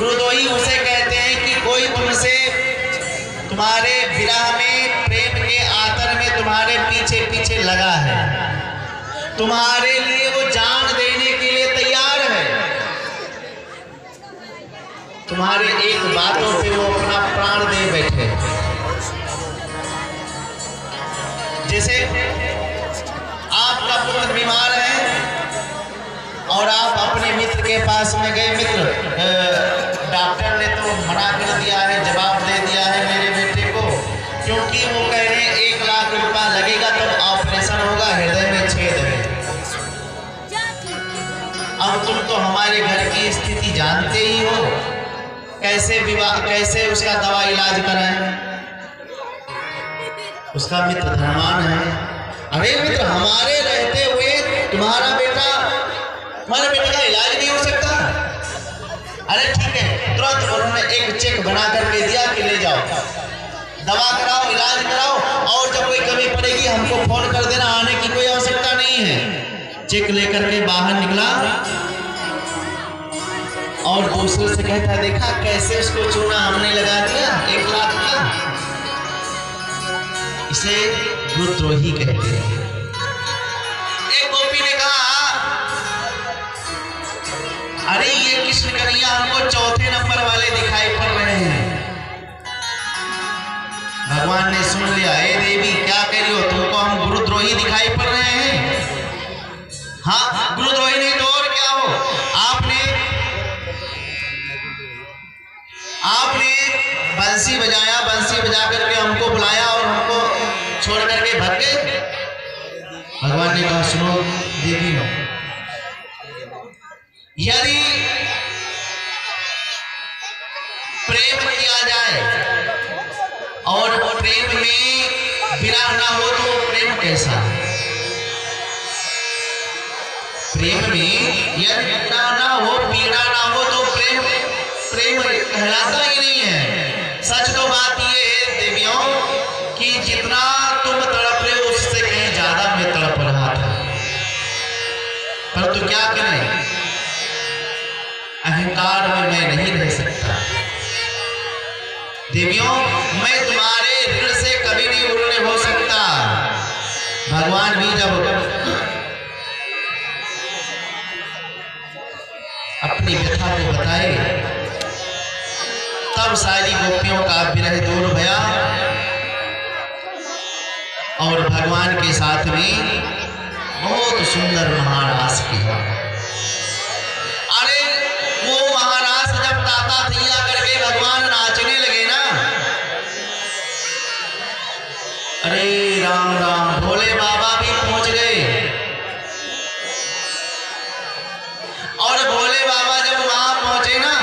गुरुद्रोही उसे कहते हैं कि कोई तुमसे तुम्हारे विरह में, प्रेम के आतर में तुम्हारे पीछे पीछे लगा है, तुम्हारे लिए वो जान देने के लिए तैयार है, तुम्हारे एक बातों पे वो अपना प्राण दे बैठे। जैसे आपका पुत्र बीमार है और आप अपने मित्र के पास में गए, मित्र डॉक्टर ने तो मना कर दिया है, जवाब दे दिया है मेरे बेटे को, क्योंकि वो कह रहे हैं 1 लाख रुपया लगेगा तब ऑपरेशन होगा, हृदय में छेद है। अब तुम तो हमारे घर की स्थिति जानते ही हो, कैसे उसका दवा इलाज कराएं। उसका मित्र धनवान है। अरे मित्र, हमारे रहते हुए तुम्हारा बेटे का इलाज नहीं हो सकता? अरे ठीक है, तुरंत उन्होंने एक चेक बना करके दिया कि ले जाओ, दवा कराओ, इलाज कराओ, और जब कोई कमी पड़ेगी हमको फोन कर देना, आने की कोई आवश्यकता नहीं है। चेक लेकर के बाहर निकला और दूसरे से कहता, देखा कैसे उसको चूना हमने लगा दिया 1 लाख का। इसे गुरुद्रोही कहते हैं। एक गोपी ने कहा, अरे ये कृष्ण कन्हैया हमको चौथे नंबर वाले दिखाई पड़ रहे हैं। भगवान ने सुन लिया, हे देवी क्या कह रही हो, तुमको हम गुरुद्रोही दिखाई पड़ रहे हैं? हाँ, गुरुद्रोही नहीं तो और क्या हो। आपने बंसी बजाया, बंसी बजा करके हमको बुलाया और हमको छोड़ करके भाग गए। भगवान ने कहा, सुनो देवी, यदि प्रेम किया जाए और प्रेम में विरह ना हो तो प्रेम कैसा? प्रेम में यदि विरह ना हो, पीड़ा ना हो तो प्रेम कहलाता ही नहीं है। सच तो बात ये है देवियों कि जितना तुम तड़प रहे हो उससे कहीं ज्यादा मैं तड़प रहा था, परंतु क्या करें, अहंकार में मैं नहीं रह सकता। देवियों, मैं तुम्हारे ऋण से कभी नहीं उड़ने हो सकता। भगवान भी जब अपनी व्यथा को बताए तब सारी गोपियों का विरह दूर भया और भगवान के साथ में बहुत सुंदर महारास किया। अरे वो महारास जब ताता थैया करके भगवान नाचने लगे ना, अरे राम राम, भोले बाबा भी पहुंच गए। और भोले बाबा जब वहां पहुंचे ना,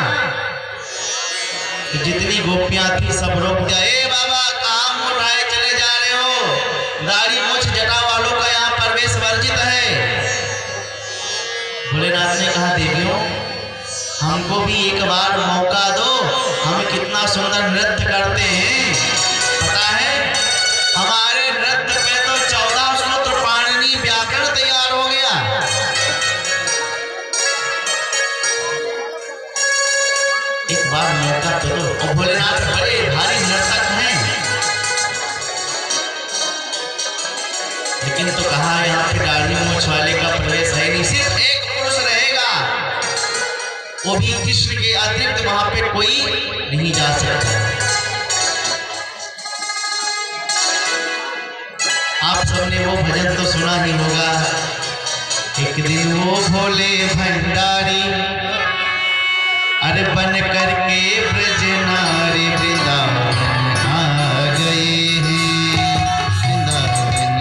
तो जितनी गोपियां थी सब रोक दिया। ए बाबा, कहां मुंह उठाए चले जा रहे हो? दाढ़ी मूछ जटा वालों का यहाँ प्रवेश वर्जित है। भोलेनाथ ने कहा, देवियों हमको भी एक बार मौका दो, हम कितना सुंदर नृत्य करते हैं। पता है हमारे नृत्य पे तो 14 सूत्र पाणिनि व्याकरण तैयार हो गया। एक बार मौका तो दो। और भोलेनाथ बड़े भारी नर्तक हैं, लेकिन तो कहा यहाँ पे दाढ़ी मूछ वाले का प्रवेश है नहीं, सिर्फ एक पुरुष रहेगा, वो भी कृष्ण के अतिरिक्त वहां पे कोई नहीं जा सकता। आप सबने वो भजन तो सुना ही होगा, एक दिन वो भोले भंडारी अरे बन करके ब्रज नारी वृंदावन आ गए हैं, वृंदावन आ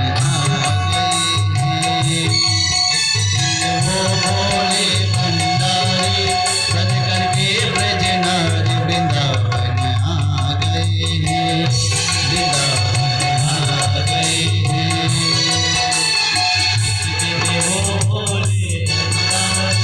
गए हैं। वो भोले भंडारी बन करके ब्रज नारी वृंदावन आ गए हैं, वृंदावन आ गए हैं। वो भोले भंडारी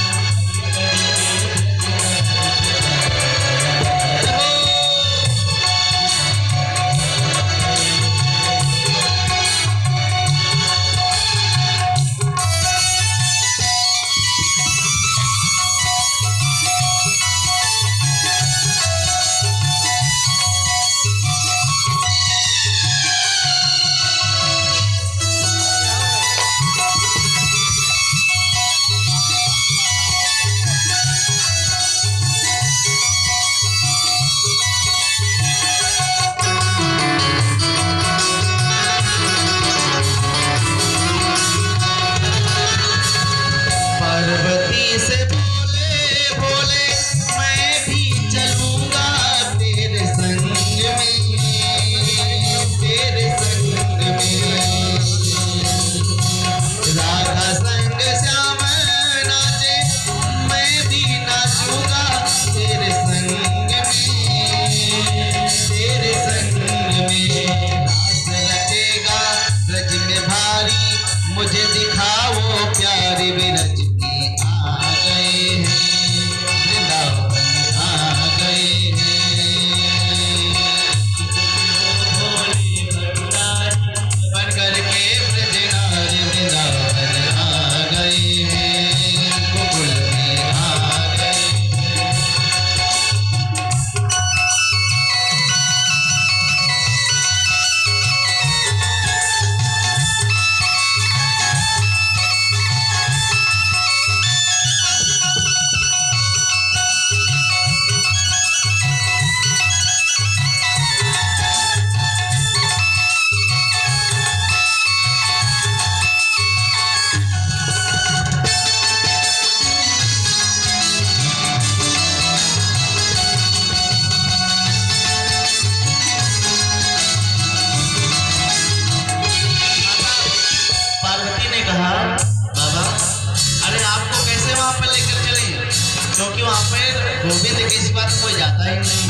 क्योंकि वहां पे गोविंद के सिवा कोई जाता ही नहीं।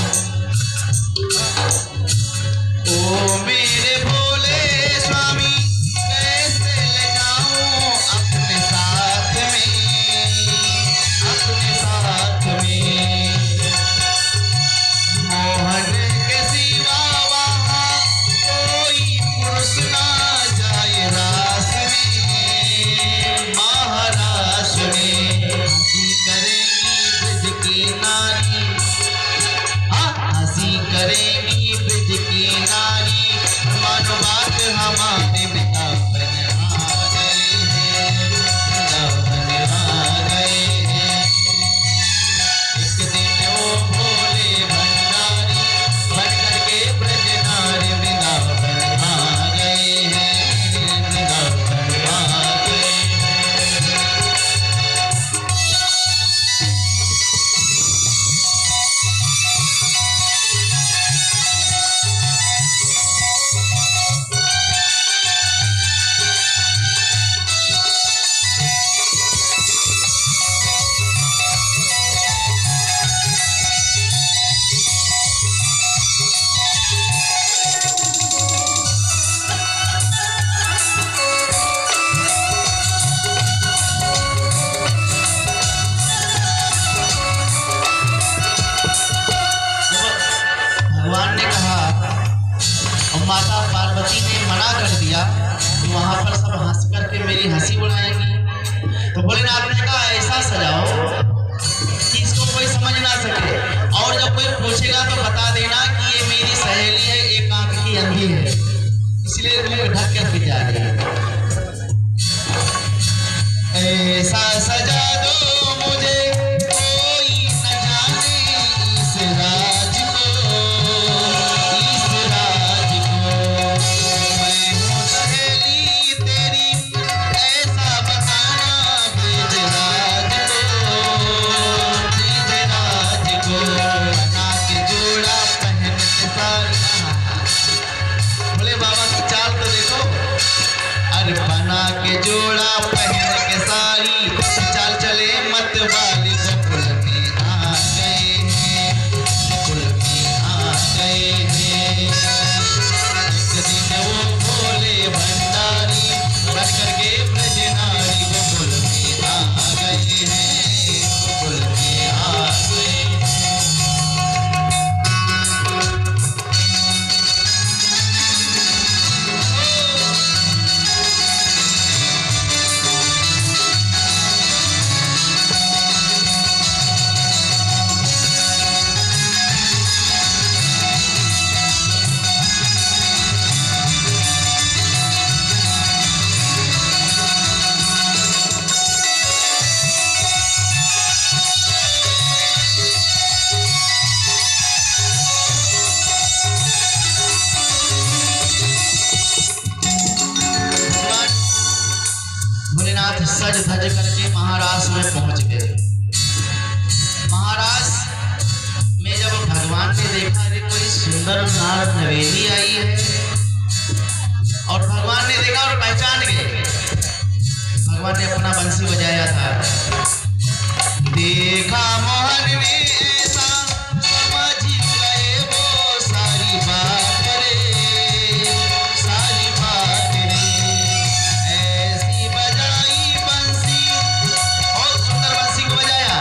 ओ मेरे भोले स्वामी कैसे ले जाऊं अपने साथ में, अपने साथ में मोहन के सिवा वहाँ कोई पुरुष ना जाए रास में, महारास में। हंसी करेंगी ब्रज की नारी, हंसी करेंगी ब्रज की नारी, मानो बात हमारे वृंदावन आ गए हैं, वृंदावन आ गए हैं। एक दिन वो भोले भंडारी बन करके ब्रज नारी वृंदावन आ गए हैं, वृंदावन आ गए हैं। भगवान ने कहा और माता पार्वती ने मना कर दिया कि वहां पर सब हंस करके मेरी हंसी उड़ाएंगी। तो भोलेनाथ ने कहा ऐसा सजाओ कि इसको कोई समझ ना सके, और जब कोई पूछेगा तो बता देना कि ये मेरी सहेली है, एक आंख की अंधी है, इसलिए मुझे ढक करके जा रही है। ऐसा सजा दो मुझे कोई न जाने इस राज को, इस राज को। मैं हूँ सहेली तेरी ऐसा बताना ब्रज राज को, ब्रज राज को। बना के जोड़ा पहन के सारी, भोले बाबा की चाल तो देखो। अरे बना के जोड़ा पहन के सारी, चाल चले मत वाली गोकुल में आ गए हैं, गोकुल में आ गए हैं। एक दिन वो भोले भंडारी बन करके ब्रज नारी गोकुल में आ गए हैं, गोकुल में आ गए हैं। भोलेनाथ सज धज करके महाराज में पहुंच गए। महाराज में जब भगवान ने देखा कि कोई सुंदर नार नवेली आई है, और भगवान ने देखा और पहचान गए। भगवान ने अपना बंसी बजाया था। देखा मोहन ने ऐसा समझ गए वो सारी बात रे, सारी बात रे। ऐसी बजाई बंसी, बहुत सुंदर बंसी को बजाया।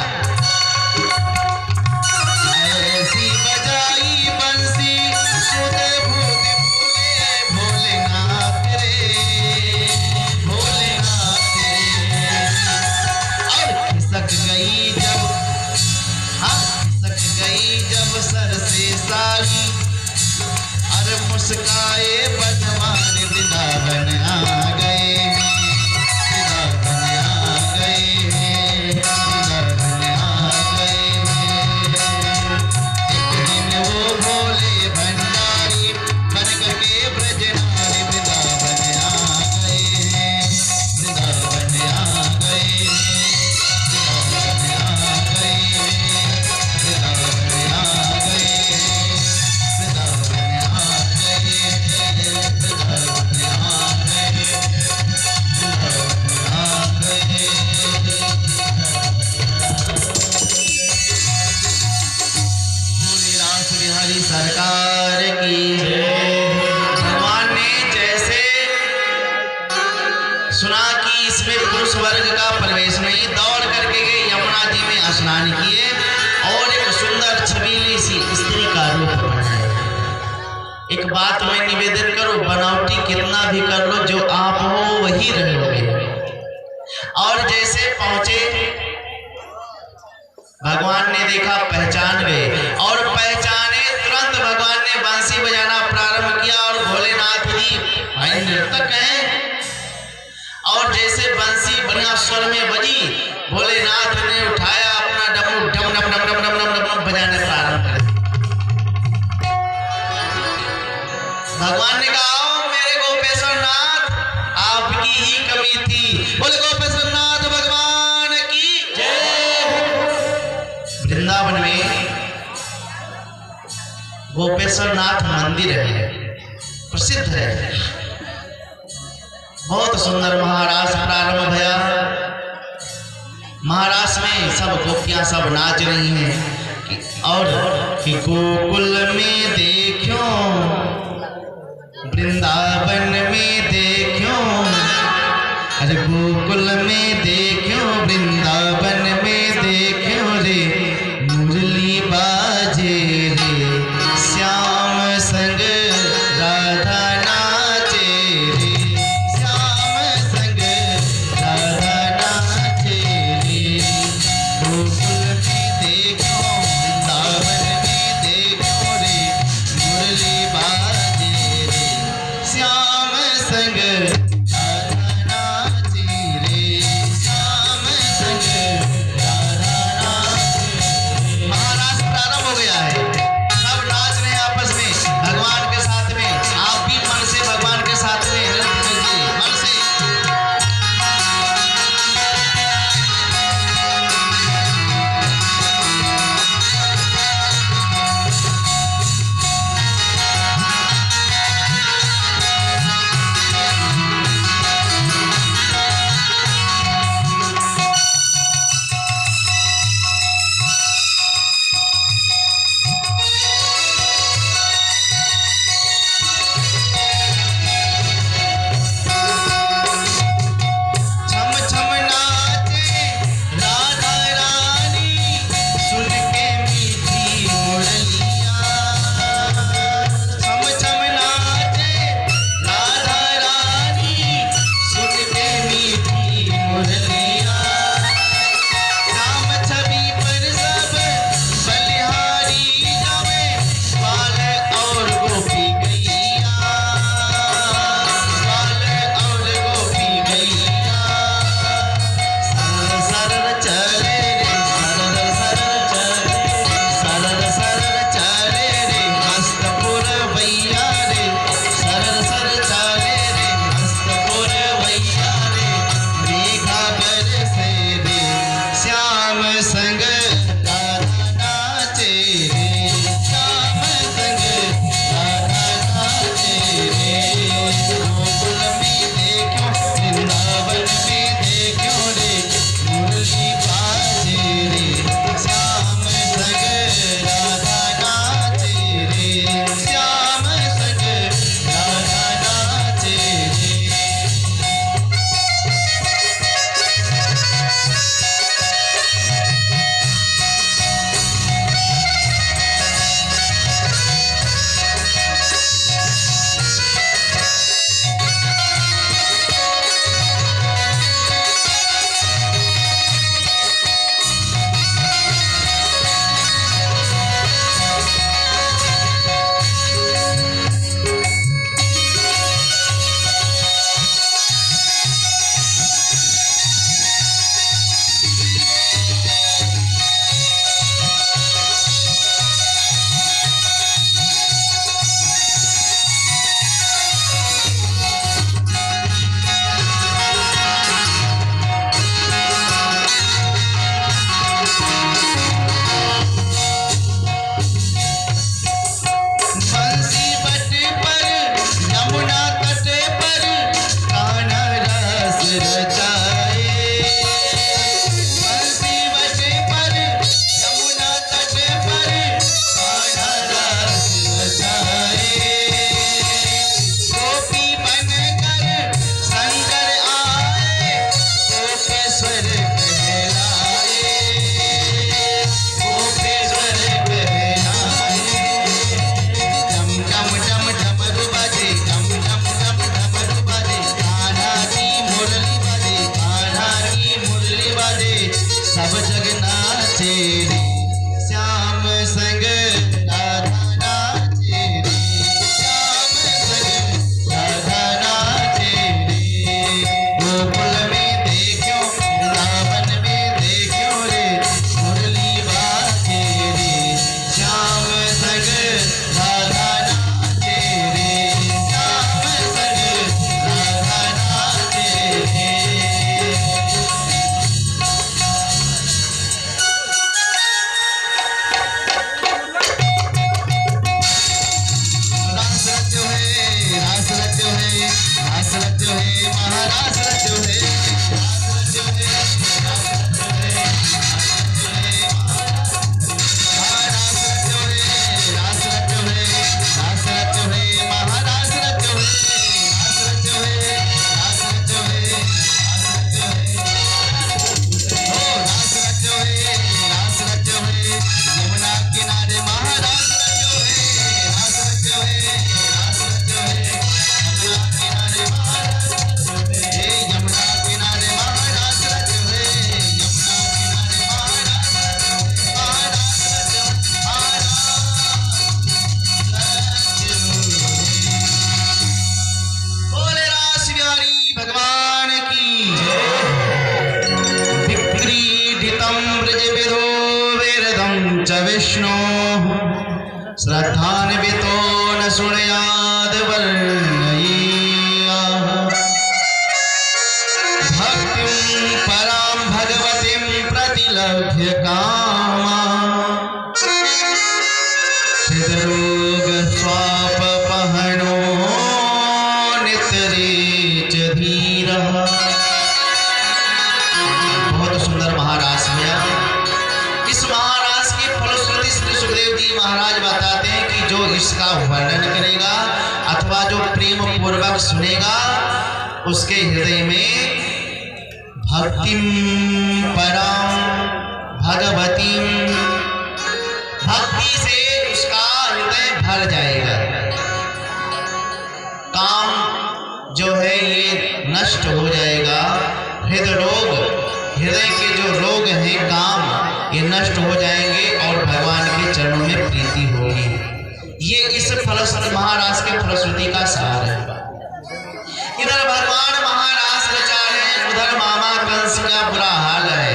ऐसी बजाई बंसी सुध भूत भूले भोलेनाथ रे, भोलेनाथ रे। स्नान किए और एक सुंदर छबीली सी स्त्री का रूप बनाए। एक बात मैं निवेदन करूं, बनावटी कितना भी कर लो, जो आप हो वही रहोगे। और जैसे पहुंचे, भगवान ने देखा, पहचान गए और पहचाने तुरंत भगवान ने बांसुरी बजाना प्रारंभ किया और भोलेनाथ जी भाई नर्तक हैं। और जैसे बंसी बढ़िया स्वर में बजी, भोलेनाथ ने उठाया अपना डमरू, डम डम डम डम डम डम डम बजाने प्रारंभ कर। भगवान ने कहा, आओ मेरे गोपेश्वर नाथ, आपकी ही कमी थी। बोले गोपेश्वर नाथ भगवान की जय। वृंदावन में गोपेश्वर नाथ मंदिर है, प्रसिद्ध है, बहुत सुंदर। महारास प्रारंभ भया। महारास में सब गोपियां सब नाच रही हैं और कि गोकुल में देखो, वृंदावन में देखो, अरे गोकुल में देखो, वृंदावन में देखो रे, मुरली बाजे रे, श्याम संग राधा नाचे रे, श्याम संग राधा नाचे रे। गोकुल में देखो, वृंदावन में देखो रे, मुरली बाजे रे, श्याम संग राधा नाचे रे, श्याम संग राधा नाचे च विष्णु श्रद्धान्वितो न शृणुयाद वर्णयेया भक्तिं परां भगवतीं प्रतिलभ्य कामा हृदरोग स्वापहनो नितरे च धीरः। बहुत सुंदर महारास है। इस महारास की फलश्रुति श्री सुखदेव जी महाराज बताते हैं कि जो इसका वर्णन करेगा अथवा जो प्रेम पूर्वक सुनेगा उसके हृदय में भक्तिं परां भगवतीं, भक्ति से उसका हृदय भर जाएगा। काम जो है ये नष्ट हो जाएगा। हृदय रोग, हृदय के जो रोग हैं काम, ये नष्ट हो जाएंगे और भगवान के चरणों में प्रीति होगी। ये इस फलश्रुति महारास के फलश्रुति का सार है। इधर भगवान महारास रचा रहे, उधर मामा कंस का बुरा हाल है।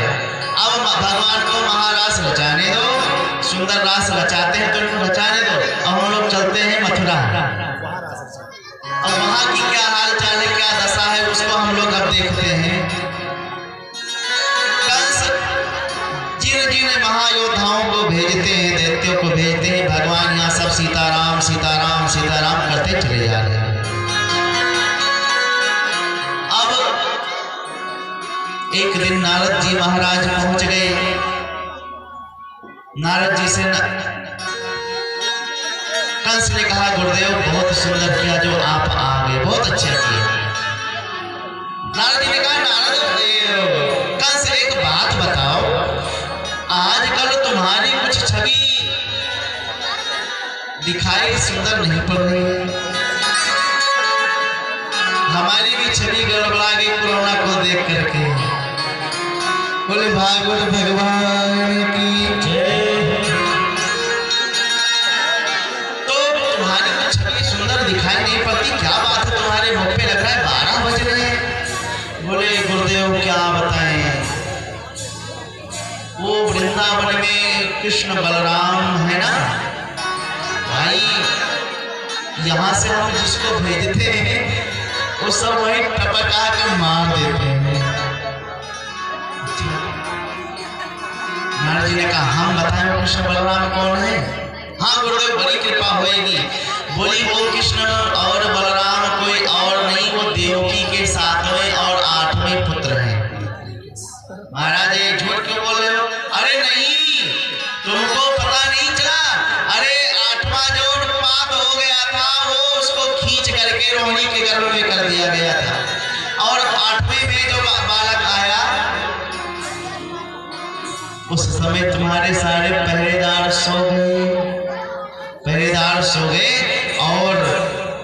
अब भगवान को महारास रचाने दो, सुंदर रास रचाते हैं तो उनको रचाने दो। अब हम लोग चलते हैं मथुरा। अब वहां की क्या हाल चाल है, क्या दशा है, उसको हम लोग अब देखते हैं। कंस जिन जिन महायोद्धाओं को भेजते हैं, दैत्यों को भेजते हैं, भगवान यहाँ सब सीताराम सीताराम सीताराम करते चले जा रहे हैं। अब एक दिन नारद जी महाराज पहुंच गए। नारद जी से कंस ने कहा गुरुदेव बहुत सुंदर किया जो आप आ गए, बहुत अच्छा किया। नारद जी ने कहा नारद देव, कंस एक बात बताओ, आजकल तुम्हारी कुछ छवि दिखाई सुंदर नहीं पड़ रही है। हमारी भी छवि गड़बड़ा गई कोरोना को देख करके। बोले भागवत भगवान की जय। सुंदर दिखाई नहीं पड़ती, क्या बात है, तुम्हारे मुख पे लग रहा है 12 बज रहे हैं। बोले गुरुदेव क्या बताएं, वो वृंदावन में कृष्ण बलराम है ना भाई, यहाँ से हम जिसको भेजते हैं वो सब वही टपका के मार देते हैं। नारद जी ने कहा हम बताएं वो कृष्ण बलराम कौन है। हाँ गुरुदेव बड़ी कृपा होएगी। बोली वो कृष्ण और बलराम कोई और नहीं, वो देवकी के 7वें और 8वें पुत्र हैं। महाराज ये झूठ क्यों बोल रहे हो? अरे नहीं, तुमको पता नहीं चला? अरे 8वां जो पाप हो गया था वो उसको खींच करके रोहिणी के गर्भ में कर दिया गया था, और 8वें में जो बालक आया उस समय तुम्हारे सारे पहरेदार सो गए, पहरेदार सो गए और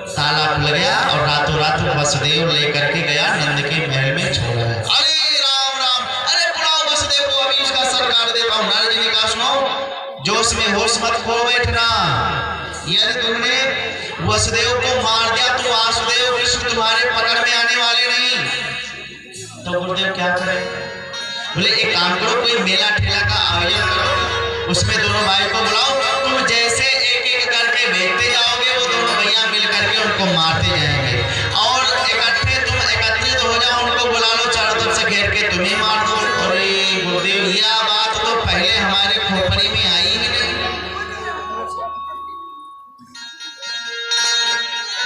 ताला खुल गया और रातों रात वसुदेव लेकर के गया नंद के महल में छोड़ा है। अरे राम राम, अरे बुलाओ वसुदेव को, अभी उसका सर काट देता हूँ। नारद जी ने कहा सुनो, जोश में होश मत खो बैठना। यदि तुमने वसुदेव को मार दिया तो वासुदेव कृष्ण तुम्हारे पकड़ में आने वाले नहीं। तो गुरुदेव क्या करें? बोले एक काम करो, कोई मेला ठेला का आयोजन करो, उसमें दोनों भाई को बुलाओ, तुम जैसे एक एक करके भेजते जाओगे वो दोनों भैया मिल करके उनको मारते जाएंगे, और इकट्ठे तुम एकत्रित हो जाओ, उनको बुला लो, चारों तरफ से घेर के तुम्हें मार दो। अरे गुरुदेव यह बात तो पहले हमारे खोपड़ी में आई ही नहीं।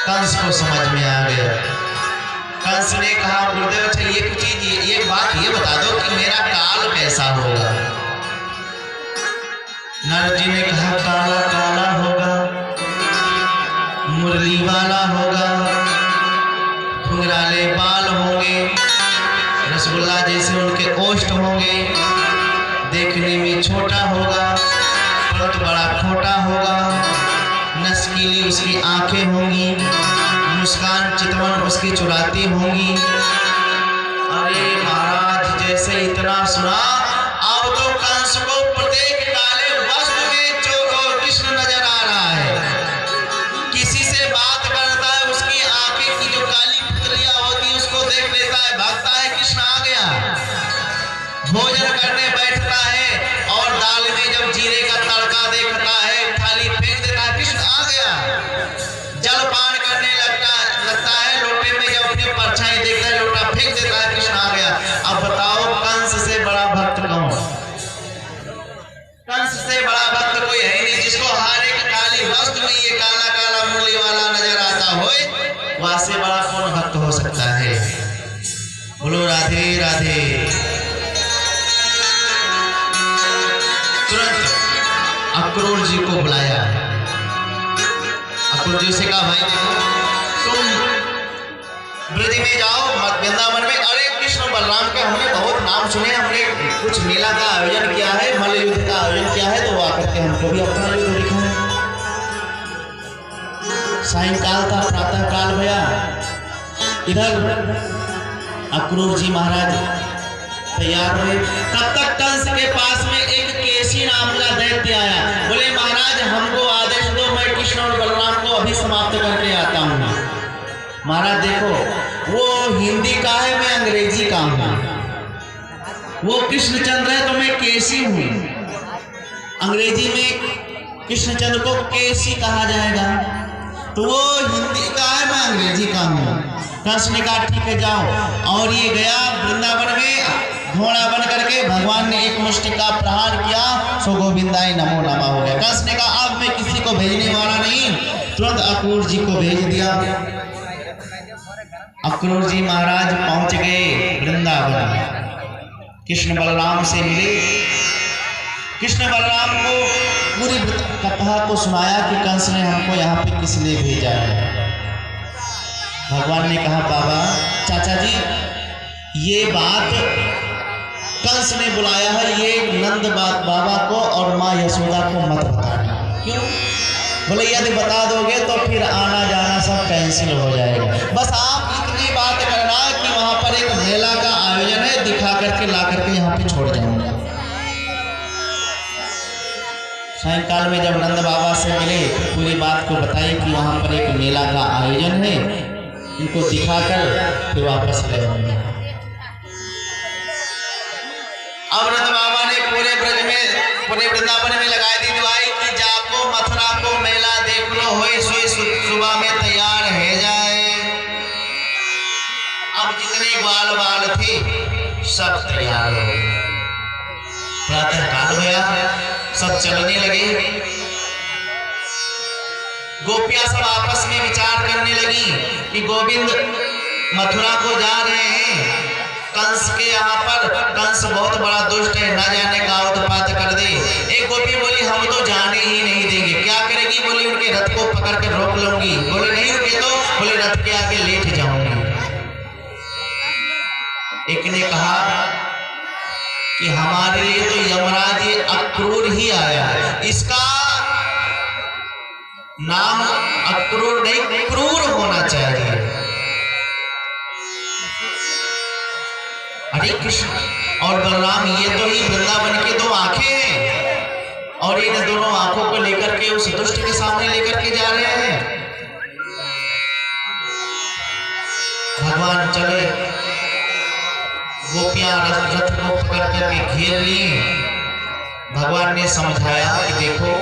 कंस को समझ में आ गया। कंस ने कहा गुरुदेव अच्छा एक चीज, एक बात ये बता दो कि मेरा काल कैसा होगा। नारद जी ने कहा काला काला होगा, मुरली वाला होगा, घुंघराले बाल होंगे, रसगुल्ला जैसे उनके ओष्ठ होंगे, देखने में छोटा होगा, बहुत बड़ा खोटा होगा, नसकीली उसकी आंखें होंगी, मुस्कान चितवन उसकी चुराती होंगी। अरे महाराज जैसे इतना सुना, अब तो कंस को प्रत्येक काले वस्त्र में कृष्ण नजर आ रहा है। किसी से बात करता है, उसकी आंखें की जो काली पुतलियां होती है उसको देख लेता है, भागता है कृष्ण आ गया। भोजन करने बैठता है और दाल में जब जीरे कंस से बड़ा भक्त कोई है नहीं, जिसको हर एक काली वस्त्र में ये काला काला मुरली वाला नजर आता हो, वहां से बड़ा कौन भक्त हो सकता है। बोलो राधे राधे। तुरंत अक्रूर जी को बुलाया। अक्रूर जी से कहा, भाई देखो तुम ब्रज में जाओ, वृंदावन में। अरे कृष्ण बलराम के हमने बहुत नाम सुने, हमने कुछ मेला का आयोजन किया है, मल्ल युद्ध का आयोजन किया है, तो वो आकर के हमको भी अपना युद्ध दिखाएं। सायंकाल था, प्रातः काल भया। इधर अक्रूर जी महाराज तैयार हुए। तब तक कंस के पास में एक केसी नाम का दैत्य आया। बोले महाराज हमको आदेश दो, मैं कृष्ण और बलराम को अभी समाप्त करके आता हूँ। महाराज देखो वो हिंदी का है, मैं अंग्रेजी का हूँ। वो कृष्णचंद्र है तो मैं केसी हूँ। अंग्रेजी में कृष्णचंद्र को केसी कहा जाएगा, तो वो हिंदी का है, मैं अंग्रेजी का हूँ। कंस ने कहा ठीक है जाओ। और ये गया वृंदावन में घोड़ा बन करके। भगवान ने एक मुष्टि का प्रहार किया, सो गोविंदाय नमो नमः हो गया। कंस ने कहा अब मैं किसी को भेजने वाला नहीं, तुरंत अक्रूर जी को भेज दिया। अक्रूर जी महाराज पहुंच गए वृंदावन। कृष्ण बलराम से मिले। कृष्ण बलराम को पूरी कथा को सुनाया कि कंस ने हमको यहाँ पे किस लिए भेजा है। भगवान ने कहा बाबा चाचा जी ये बात कंस ने बुलाया है, ये नंद बाबा को और माँ यशोदा को मत बताना। क्यों? बोले यदि बता दोगे तो फिर आना जाना सब कैंसिल हो जाएगा। बस आप इतनी बात करना कि वहां पर एक मेला का आयोजन है, दिखा करके ला करके यहाँ पे छोड़ जाऊंगा। सायंकाल में जब नंद बाबा से मिले पूरी बात को बताई कि वहां पर एक मेला का आयोजन है, इनको दिखाकर फिर वापस ले आऊंगा। अब नंद बाबा ने पूरे ब्रज में, पूरे वृंदावन में लगाई दी दुआई कि जाको मथुरा को मेला देख लो, होई सोई सुबह में तैयार है जाए। अब जितने ग्वाल बाल थे सब तैयार हो गए। प्रातः काल भया, सब चलने लगे। गोपियां सब आपस में विचार करने लगी कि गोविंद मथुरा को जा रहे हैं, कंस के यहाँ पर। कंस बहुत बड़ा दुष्ट है, ना जाने का उत्पात कर दे। एक गोपी बोली हम तो जाने ही नहीं देंगे। क्या करेगी? बोली उनके रथ को पकड़ कर रोक लूंगी। बोले नहीं रुके तो? बोले रथ के आगे लेट जाऊंगी। एक ने कहा कि हमारे लिए तो यमराज ये अक्रूर ही आया है, इसका नाम अक्रूर नहीं क्रूर होना चाहिए। हरे कृष्ण और बलराम ये तो ही वृंदावन के दो आंखें हैं, और इन दोनों आंखों को लेकर के उस दुष्ट के सामने लेकर के जा रहे हैं। भगवान चले, गोपियां रथ को पकड़ करके घेर ली। भगवान ने समझाया कि देखो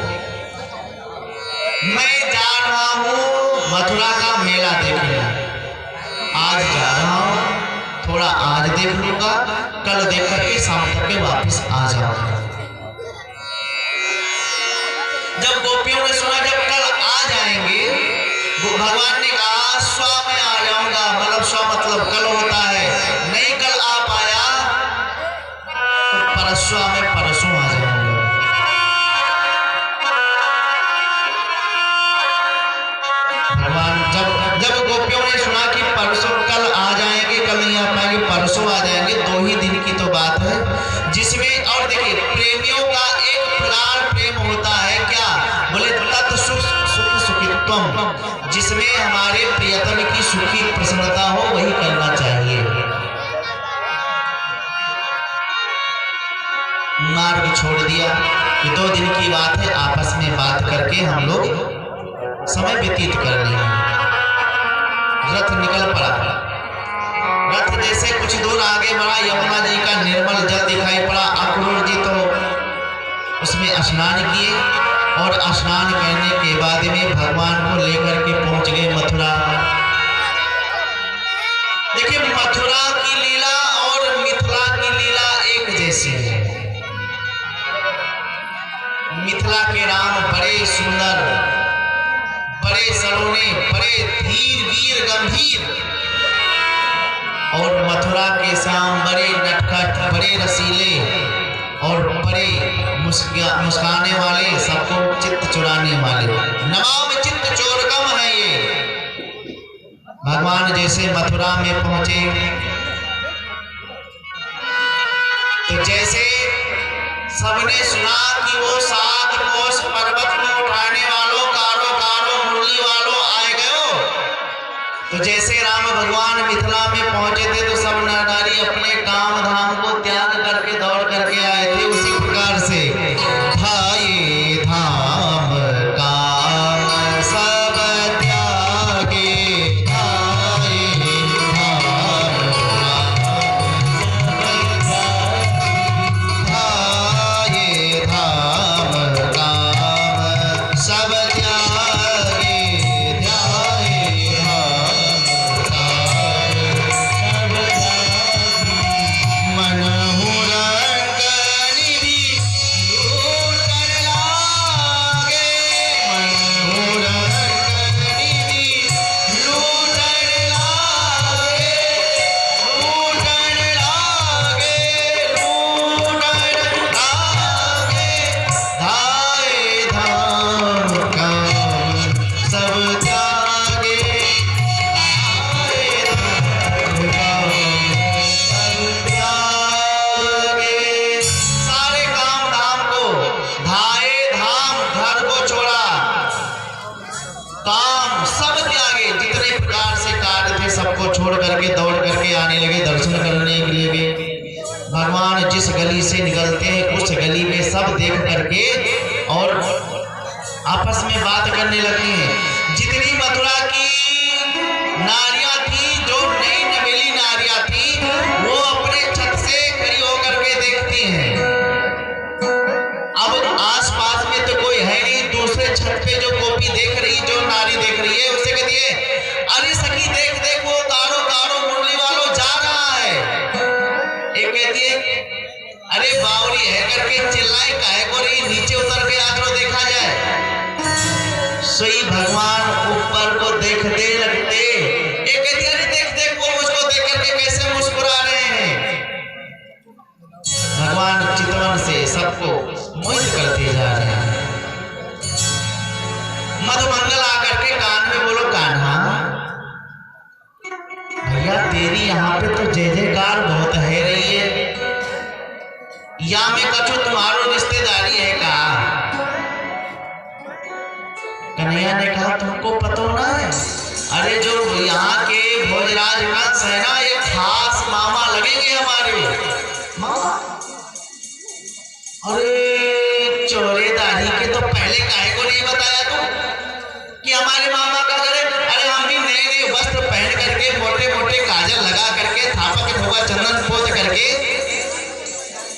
मैं जा रहा हूं मथुरा का मेला देखने, आज जा रहा हूं, थोड़ा आज देख लूंगा, कल देख करके शाम तक के वापस आ जाऊंगा। जब गोपियों ने सुना जब कल आ जाएंगे, भगवान ने कहा स्व में आ जाऊंगा, मतलब स्व मतलब कल होता है, नहीं कल आ पाया तो परस्व में परसों आ जाऊंगा। भगवान जब गोपियों ने सुना कि परसों कल आ जाएंगे, कल नहीं आ पाएंगे, परसों आ जाएंगे, 2 ही दिन की तो बात है, जिसमें और देखिए प्रेमियों का एक प्रकार प्रेम होता है क्या? बोले तत् सुख सुखित्वम, जिसमें हमारे प्रियतम की सुखी प्रसन्नता हो वही करना चाहिए। मार्ग छोड़ दिया कि 2 दिन की बात है, आपस में बात करके हम लोग समय व्यतीत कर लेंगे। रथ निकल पड़ा। रथ जैसे कुछ दूर आगे बढ़ा, यमुना जी का निर्मल जल दिखाई पड़ा। अक्रूर जी तो उसमें स्नान किए, और स्नान करने के बाद में भगवान को लेकर के पहुंच गए मथुरा। देखिए मथुरा की लीला और मिथिला की लीला एक जैसी है। मिथिला के राम बड़े सुंदर, बड़े सलोने, बड़े धीर वीर गंभीर, और मथुरा के श्याम बड़े नटखट, बड़े रसीले और बड़े मुस्काने वाले, सबको चित्त चुराने वाले। नवाब चित्त चोरकम है ये। भगवान जैसे मथुरा में पहुंचे तो जैसे सबने सुना कि वो 7 कोस पर्वत को उठाने वालों, कारो कारो मुरली वालों आए गयो, तो जैसे राम भगवान मिथिला में पहुंचे थे तो सब नारी अपने काम धाम को त्याग करके दौड़ करके आए थे। उसी प्रकार से धाये धाम काम सब त्यागे, धाये धाम काम सब त्यागे, ध्याये सबको छोड़ करके दौड़ करके आने लगे, दर्शन करने के लिए। भगवान जिस गली से निकलते हैं उस गली में सब देख करके और आपस में बात करने लगते हैं। जितनी मथुरा की नारियां थी, जो नई नवेली नारियां थी, वो अपने छत से खड़ी होकर के देखती हैं। अब आसपास में तो कोई है नहीं, दूसरे छत पे जो गोपी देख रही, जो नारी देख रही है, उसे कहती है, अरे सखी देख देख, वो तारो तारो मुरली वालों जा रहा है। एक कहती है, अरे बावरी है करके चिल्लाए काहे को रही, नीचे उतर के आकर देखा जाए। सोई भगवान ऊपर को देखते लगते। एक कहती है, अरे देख देख, वो मुझको देख करके कैसे मुस्कुरा रहे हैं। भगवान चितवन से सबको मोहित करते जा रहे हैं। मधुमंगल आकर के कान में बोलो, कान्हा भैया तेरी यहाँ पे तो जय जयकार बहुत है रही है, या में कछु तुम्हारो रिश्तेदारी है का? कन्हैया ने कहा, तुमको पता ना है, अरे जो यहाँ के भोजराज कंस है ना, ये खास मामा लगेंगे हमारे मामा। अरे चोरेदारी के तो पहले काहे को नहीं बताया तू कि हमारे मामा का करे? अरे हम भी नए नए वस्त्र पहन करके, मोटे मोटे काजल लगा करके, थापक धोवा चंदन पोत करके,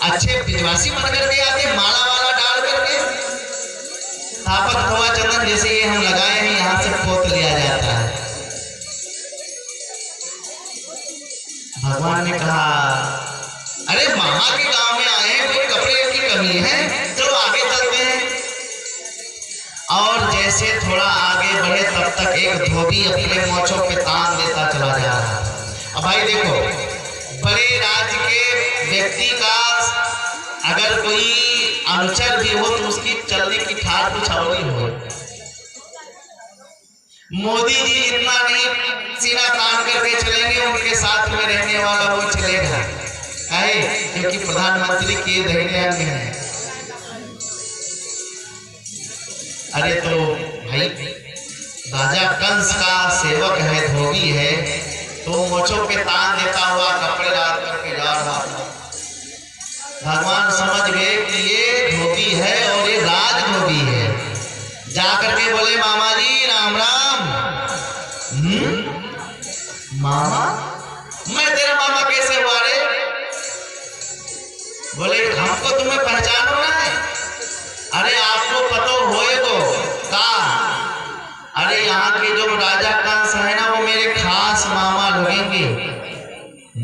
अच्छे विश्वासी बन करके आते, माला वाला डाल करके, थापक धोवा चंदन जैसे ये हम लगाए हैं, यहाँ से पोत लिया जाता है। भगवान ने कहा, अरे मामा के गांव में आए हैं, कोई कपड़े की कमी है, चलो आगे चलते हैं। और जैसे थोड़ा आगे बढ़े तब तक एक धोबी अपने मोछों पे तान देता चला जा रहा है। अब भाई देखो, बड़े राज्य के व्यक्ति का अगर कोई अनुचर भी हो तो उसकी चलने की ठाठ कुछ और ही हो। मोदी जी इतना नहीं सीना तान करके चलेंगे, उनके साथ में रहने वाला वो चलेगा, क्योंकि प्रधानमंत्री के दाहिने अंग हैं। अरे तो भाई राजा कंस का सेवक है, धोबी है, तो मोछों पे तान देता हुआ कपड़े डाल करके जा रहा था। भगवान समझ गए कि ये धोबी है और ये राज धोबी है। जाकर के बोले, मामा जी राम राम। मामा? मैं तेरा मामा कैसे हुआ रे? बोले, हमको तुम्हें पहचानो ना है? अरे आपको पता होएगो का? अरे यहाँ के जो राजा कंस है ना, वो मेरे खास मामा लगेंगे।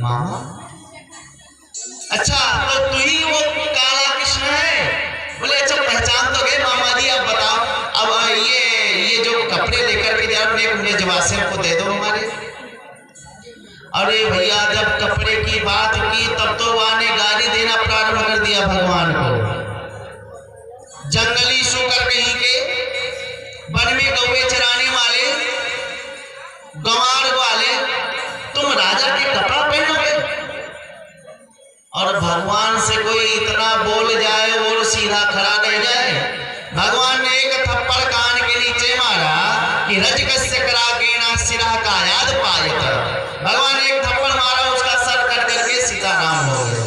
मामा? अच्छा, तो तू ही वो काला कृष्ण है? बोले, अच्छा पहचान तो एक ब्रजवासियों को दे दो हमारे। अरे भैया जब कपड़े की बात की तब तो वहां ने गाली देना प्रारंभ कर दिया भगवान को। जंगली शूकर कहीं के, वन में गौवे चराने वाले, गंवार वाले, तुम राजा के कपड़ा पहनोगे? और भगवान से कोई इतना बोल जाए और सीधा खड़ा रह जाए। भगवान ने एक थप्पड़ कान के नीचे मारा कि रज कस्य करा गेना सिरा का याद पायत। भगवान ने एक थप्पड़ मारा, उसका सर कट करके सीताराम हो गए।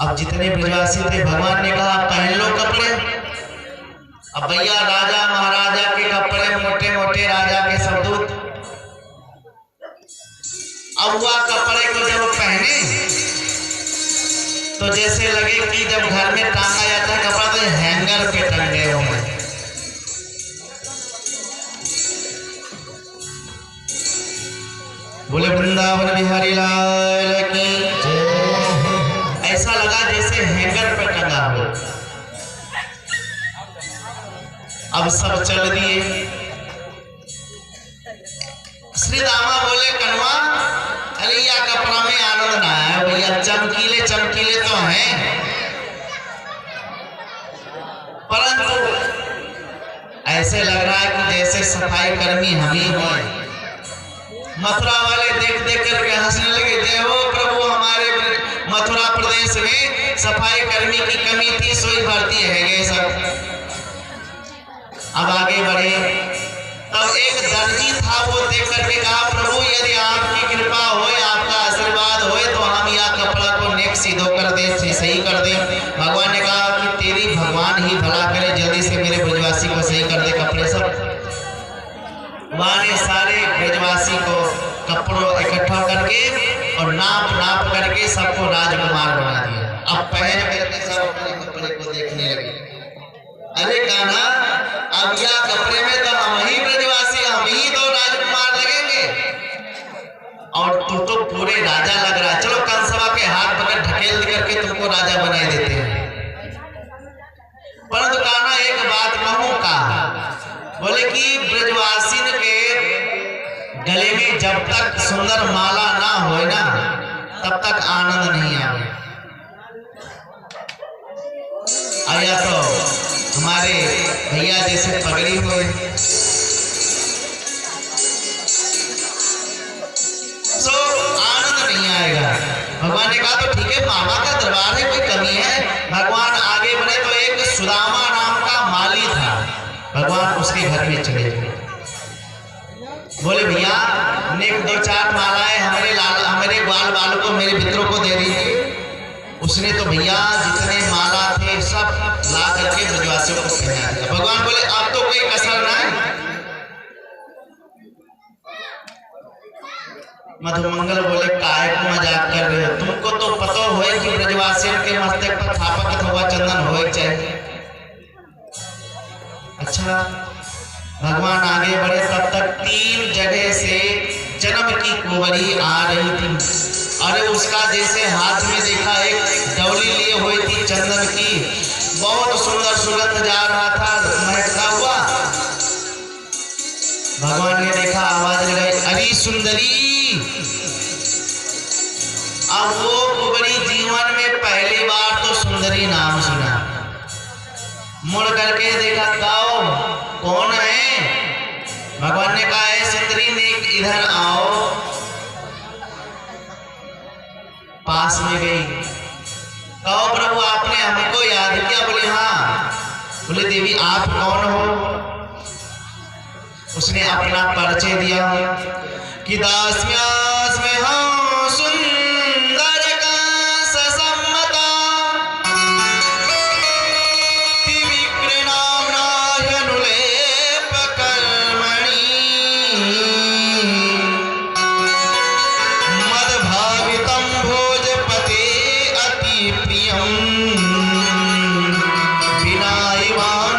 अब जितने ब्रजवासी थे भगवान ने कहा पहन लो कपड़े। अब भैया राजा महाराजा के कपड़े, मोटे मोटे राजा के सबदूत। अब वह कपड़े को जब पहने तो जैसे लगे कि जब घर में टांगा जाता है कपड़ा तो हैंगर पे टंगे होंगे। बोले वृंदावन बिहारी लाल की जय। ऐसा लगा जैसे हैंगर पे टंगा हो। अब सब चल दिए। श्री दामा बोले कन्वा अरे या कपड़ा में आनंद ना है भैया, चमकीले चमकीले तो हैं, परंतु ऐसे लग रहा है कि जैसे सफाई कर्मी हम ही हैं। मथुरा वाले देख देख करके हंसने लगे। जय हो प्रभु, हमारे मथुरा प्रदेश में सफाई कर्मी की कमी थी, सोई भर्ती है ये सब। अब आगे बढ़े। तब एक दर्जी था, वो देख करके कहा प्रभु यदि आपकी कृपा हो, आपका आशीर्वाद हो तो हम यह कपड़ा को नेक सीधो कर दे, सही कर दे। भगवान ने कहा कि तेरी भगवान ही भला करे, जल्दी से मेरे ब्रजवासी को सही कर दे कपड़े सब। वहां ने सारे ब्रजवासी को कपड़ों इकट्ठा करके और नाप नाप करके सबको राजकुमार बना दिया। अब पहन करके सब अपने कपड़े को देखने लगे। अरे कान्हा अब यह कपड़े में तो हम ही ब्रजवासी, हम ही तो राजकुमार लगेंगे और तू तो पूरे राजा लग रहा है। चलो कंसवा के हाथ पकड़ ढकेल करके तुमको राजा बनाए देते हैं। परंतु कान्हा एक बात कहूं का, बोले कि ब्रजवासी के गले में जब तक सुंदर माला ना हो ना तब तक आनंद नहीं आवे। आया तो हमारे भैया जैसे पगड़ी हुए सो आनंद नहीं आएगा। भगवान ने कहा तो ठीक है, मामा का दरबार है, कोई कमी है। भगवान आगे बढ़े तो एक सुदामा नाम का माली था, भगवान उसके घर में चले गए। बोले भैया नेक दो चार मालाएं हमारे ग्वाल बालों को, मेरे मित्रों को दे दीजिए। उसने तो भैया जितने माला थे सब ला करके ब्रजवासियों को पहना दिया। भगवान बोले अब तो कोई कसर ना है। मधुमंगल बोले काहे को मजाक कर रहे हो, तुमको तो पता हो कि ब्रजवासियों के मस्तक पर थापक हुआ चंदन होए चाहिए। अच्छा भगवान आगे बढ़े तब तक 3 जगह से जन्म की कुंवरी आ रही थी। अरे उसका जैसे हाथ में देखा एक डौली लिए हुई थी चंदन की, बहुत सुंदर सुगंध जा रहा था महकता हुआ। भगवान ने देखा, आवाज लगाई अरे सुंदरी। अब वो कुंवरी जीवन में पहली बार तो सुंदरी नाम सुना। मुड़ करके देखा कौन है? भगवान ने कहा है सुंदरी ने इधर आओ। पास में गई, कहो प्रभु आपने हमको याद किया? बोले हाँ। बोले देवी आप कौन हो? उसने अपना परिचय दिया कि दास में हम सुंदर का ससम्मता त्रिविक्रणाम्नायनुलेप कर्मणि मदभावितं भोजपते अति प्रियं विनायवान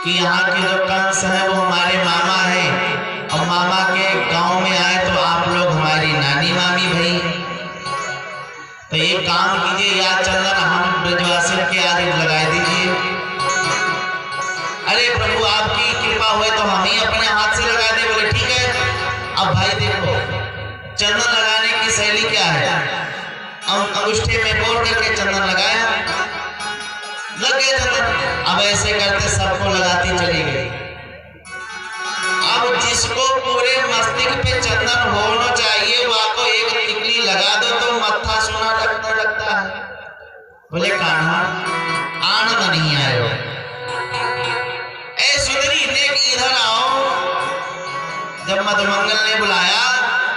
कि यहाँ के जो कंस है वो हमारे मामा हैं, और मामा के गांव में आए तो आप लोग हमारी नानी मामी भाई। तो एक काम कीजिए, या चंदन हम ब्रजवासियों के आज लगा दीजिए। अरे प्रभु आपकी कृपा हुए तो हम ही अपने हाथ से लगा दे। बोले ठीक है। अब भाई देखो चंदन लगाने की शैली क्या है, अंगूठे में बोर करके चंदन लगाया, लग गया चंदन। अब ऐसे करते सबको लगाती चली गई। अब जिसको पूरे मस्तिष्क पे चंदन होना चाहिए वहाँ को एक टिकली लगा दो तो मत्था सोना लगता है। बोले कान्हा आनंद नहीं आयो, ए सुंदरी नेक इधर आओ। जब मधुमंगल ने बुलाया,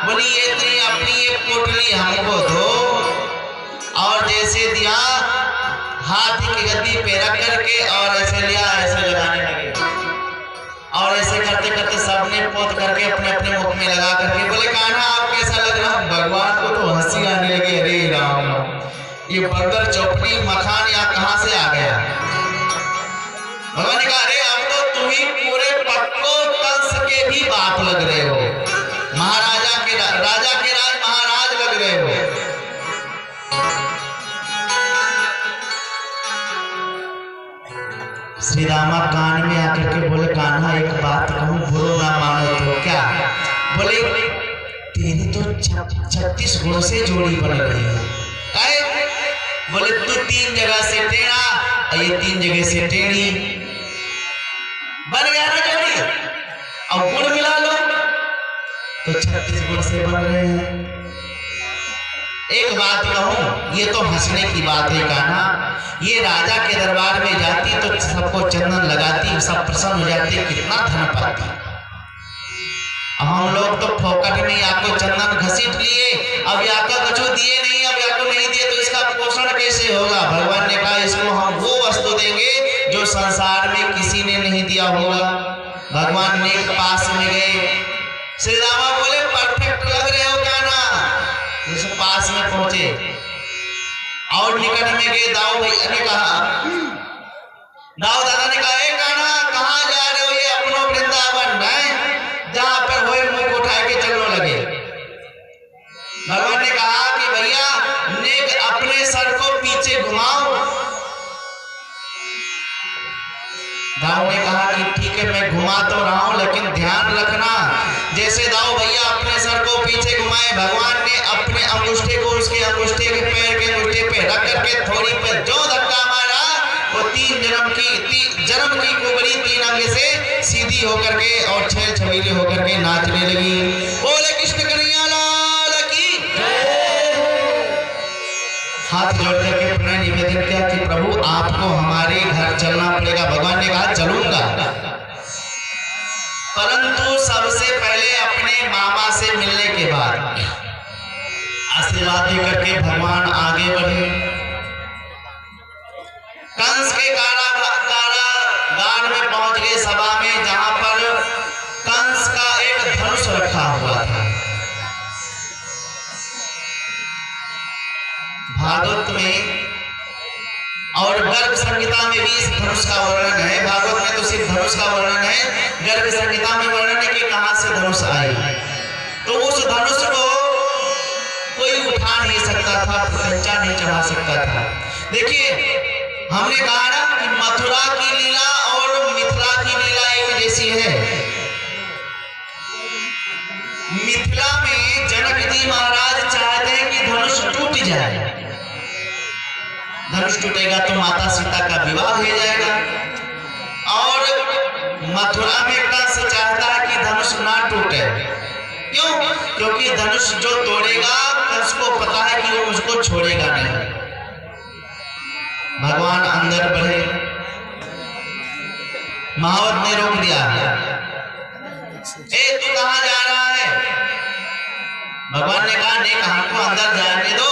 बोली ये तेरी अपनी एक पोटली हमको दो। और जैसे दिया हाथी की गद्दी पे रख करके और ऐसे लिया, ऐसे लगाने लगे। और ऐसे करते करते सबने पोत करके अपने अपने मुख में लगा करके बोले कान्हा आप कैसा लग रहा? भगवान को तो हंसी आने लगी। अरे राम, ये बर्गर चौपड़ी मखान यहाँ कहाँ से आ गया? भगवान ने कहा अरे अब तो तुम ही पूरे पक्को कंस के भी बाप लग रहे हो, महाराजा के राजा के राज महाराज लग रहे हो। श्री रामा कान में आकर के बोले कान्हा एक बात कहूं, बुरो ना मानो तो क्या? बोले तेरी तो 36 गुण से जोड़ी बन रही है। काहे? बोले तू 3 जगह से टेढ़ा और ये 3 जगह से टेढ़ी, बन गया ना जोड़ी। अब गुण मिला लो तो 36 गुण से बन रहे हैं। एक बात कहूं, ये तो हंसने की बात है कान्हा, ये राजा के दरबार में जाती तो सबको चंदन लगाती, सब प्रसन्न हो जाते, कितना धन पाती। हम लोग तो फोकट में आपको चंदन घसीट लिए, अब याको कुछ दिए नहीं, अब याको नहीं दिए तो इसका पोषण कैसे होगा? भगवान ने कहा इसको हम वो वस्तु देंगे जो संसार में किसी ने नहीं दिया होगा। भगवान ने पास में गए, श्री रामा बोले परफेक्ट लग रहे हो कान्हा। जैसे पास में पहुंचे और निकट में गए, दाऊ भैया ने कहा, दाऊ दादा ने कहा कान्हा कहाँ जा रहे हो? ये अपनो वृंदावन है, जहां पर होए मुंह उठा के चलने लगे। भगवान ने कहा कि भैया नेक अपने सर को पीछे घुमाओ। दाऊ ने कहा कि ठीक है मैं घुमा तो रहा हूं, लेकिन ध्यान रखना जैसे दाऊ भैया अपने सर को पीछे घुमाए, भगवान ने अपने अंगूठे को उसके अंगूठे के पैर के अंगूठे पे रख करके थोड़ी पर जो धक्का मारा वो 3 जन्म की कुबरी 3 अंग से सीधी होकर के और छेल छबीली होकर के नाचने लगी। बोले कृष्ण कन्हैया लाल की हाथ जोड़ करके प्रणय निवेदन किया कि प्रभु आपको हमारे घर चलना पड़ेगा। भगवान ने कहा चलूंगा, परंतु सबसे पहले अपने मामा से मिलने के बाद आशीर्वाद देकर के भगवान आगे बढ़े। कंस के कारागार में पहुंच गए, सभा में, जहां पर कंस का एक धनुष रखा हुआ था। भागवत में और गर्ग संहिता में भी इस धनुष का वर्णन है। भागवत में तो सिर्फ धनुष का वर्णन है, गर्ग संहिता में वर्णन है कि कहां से धनुष आई। तो उस धनुष को कोई उठा नहीं सकता था, बच्चा नहीं चढ़ा सकता था। देखिए हमने कहा ना कि मथुरा की लीला और मिथिला की लीला एक जैसी है। मिथिला में जनक जी महाराज चाहते हैं कि धनुष टूट जाए, धनुष टूटेगा तो माता सीता का विवाह हो जाएगा। और मथुरा में कंस चाहता है कि धनुष ना टूटे। क्यों? क्योंकि धनुष जो तोड़ेगा कंस को पता है कि वो उसको छोड़ेगा नहीं। भगवान अंदर बढ़े, महावत ने रोक दिया, ए तू कहां जा रहा है? भगवान ने कहा नहीं, हमको अंदर जाने दो,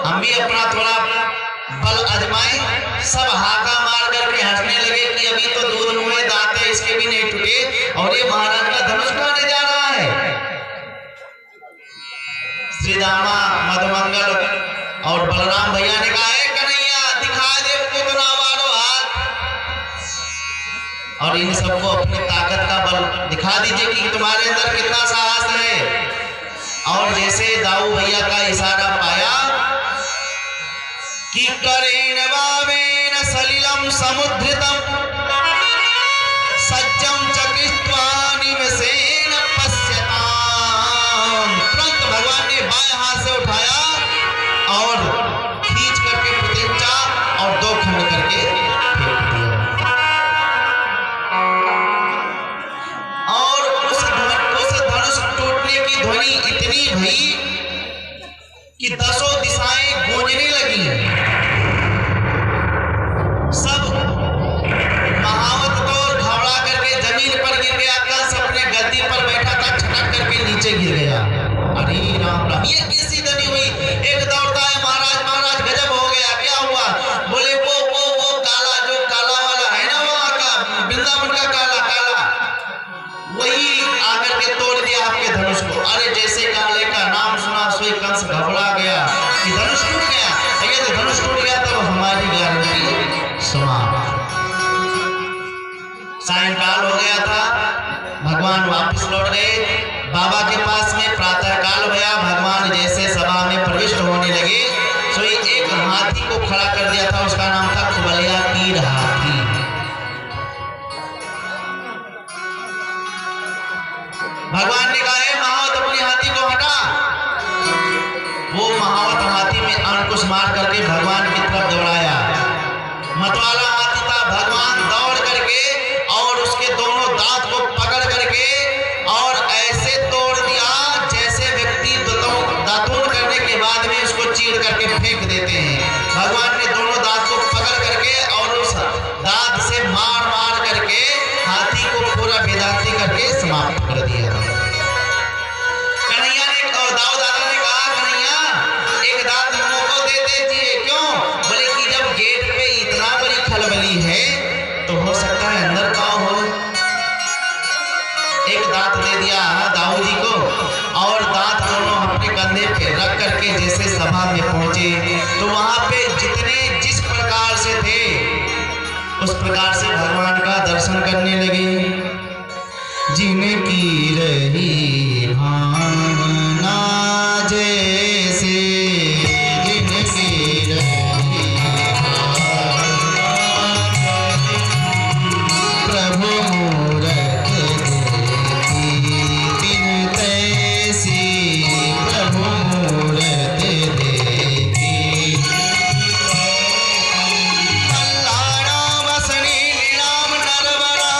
हम भी अपना थोड़ा बल आजमाए। सब हाका मार करके हंसने लगे कि अभी तो दूध मुंह दांत है, इसके भी नहीं टूटे और ये महाराज का धनुष खाने जा रहा है। श्री रामा मधुमंगल और बलराम भैया ने कहा कन्हैया दिखा दे पुतना वालों हाथ। और इन सबको अपनी ताकत का बल दिखा दीजिए कि तुम्हारे अंदर कितना साहस है। और जैसे दाऊ भैया का इशारा पाया कि करेण वावेन सलिलम समुद्रितम सज्जम चकित्वा निवसेन पश्यताम। तुरंत भगवान ने बाएं हाथ से उठाया और खींच करके प्रतिज्ञा और दो खंड करके फेंक दिया। और उस धनुष टूटने की ध्वनि इतनी भई कि दसों दिशाएं गूंजने लगी। सब महावत तो घबरा करके जमीन पर गिर गया। कंस अपने गद्दी पर बैठा था, छटक करके नीचे गिर गया। अरे राम राम, ये कैसी धनी हुई? एक दौड़ता है, महाराज महाराज गजब हो गया, क्या हुआ? बोले वो काला, जो काला वाला है ना वहां का वृंदावन का काला वही आकर के तोड़ दिया आपके धनुष को। अरे जैसे काले का नाम सुना सोई कंस घबरा गया कि धनुष टूट गया। तो धनुष टूट गया तब हमारी गारंटी समाप्त। सायंकाल हो गया था, भगवान वापस लौट गए बाबा के पास में। प्रातः काल हुआ, भगवान जैसे सभा में प्रविष्ट होने लगे तो एक हाथी को खड़ा कर दिया था, उसका नाम था कुबलिया कीर हाथी। भगवान ने कहा है महावत अपनी हाथी को हटा। वो महावत हाथी में अंकुश मार करके भगवान की तरफ दौड़ाया। मतवाला हाथी था। भगवान दौड़ करके और उसके दोनों दांत को पकड़ करके और ऐसे तोड़ दिया जैसे व्यक्ति दातून करने के बाद में उसको चीर करके फेंक देते हैं। भगवान ने दोनों दांत को पकड़ करके और उस दांत से मार मार करके हाथी को पूरा बेदांती करके समाप्त कर दिया। कन्हैया ने दाऊ दादा ने कहा कन्हैया एक दांत हम लोग को दे दीजिए। क्यों? बोले कि जब गेट पे इतना बड़ी खलबली है तो हो सकता है अंदर का हो। एक दांत दे दिया दाऊ जी को और दांत दोनों अपने कंधे पे रख करके जैसे सभा में पहुंचे तो वहां पे जितने जिस प्रकार से थे उस प्रकार से भगवान का दर्शन करने लगे। जिनकी रही भावना जैसे, जिनकी रही प्रभु मूरत देखी तिन तैसी, प्रभु मूरत देखी। कल्याणा वसनी लीलाम नरवरा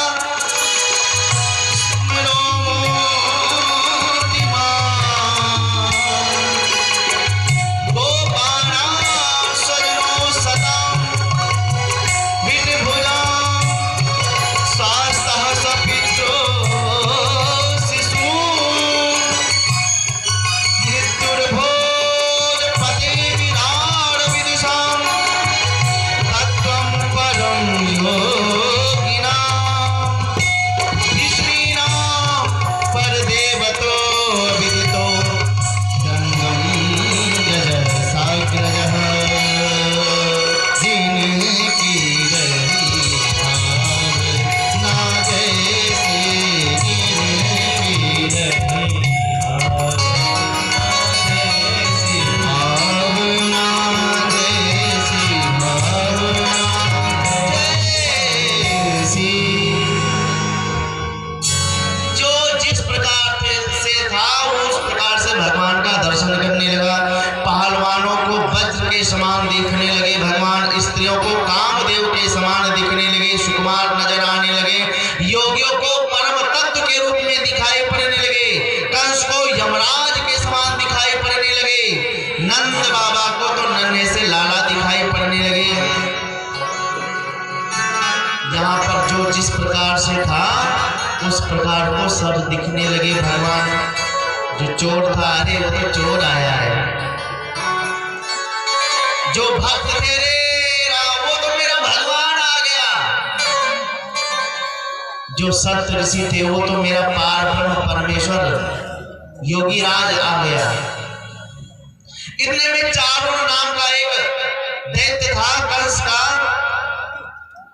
समान दिखने लगे। भगवान स्त्रियों को कामदेव के समान दिखने लगे, सुकुमार नजर आने लगे। योगियों को परम तत्व के रूप में दिखाई पड़ने लगे। कंस को यमराज के समान दिखाई पड़ने लगे। नंद बाबा को तो नन्हे से लाला दिखाई पड़ने लगे। जहां पर जो जिस प्रकार से था उस प्रकार को सब दिखने लगे। भगवान जो चोर था, अरे वो तो चोर आया है। जो भक्त थे रे वो तो मेरा भगवान आ गया। जो संत ऋषि थे वो तो मेरा पार ब्रह्म परमेश्वर योगी राज आ गया। इतने में चारुण नाम का एक दैत्य था कंस का।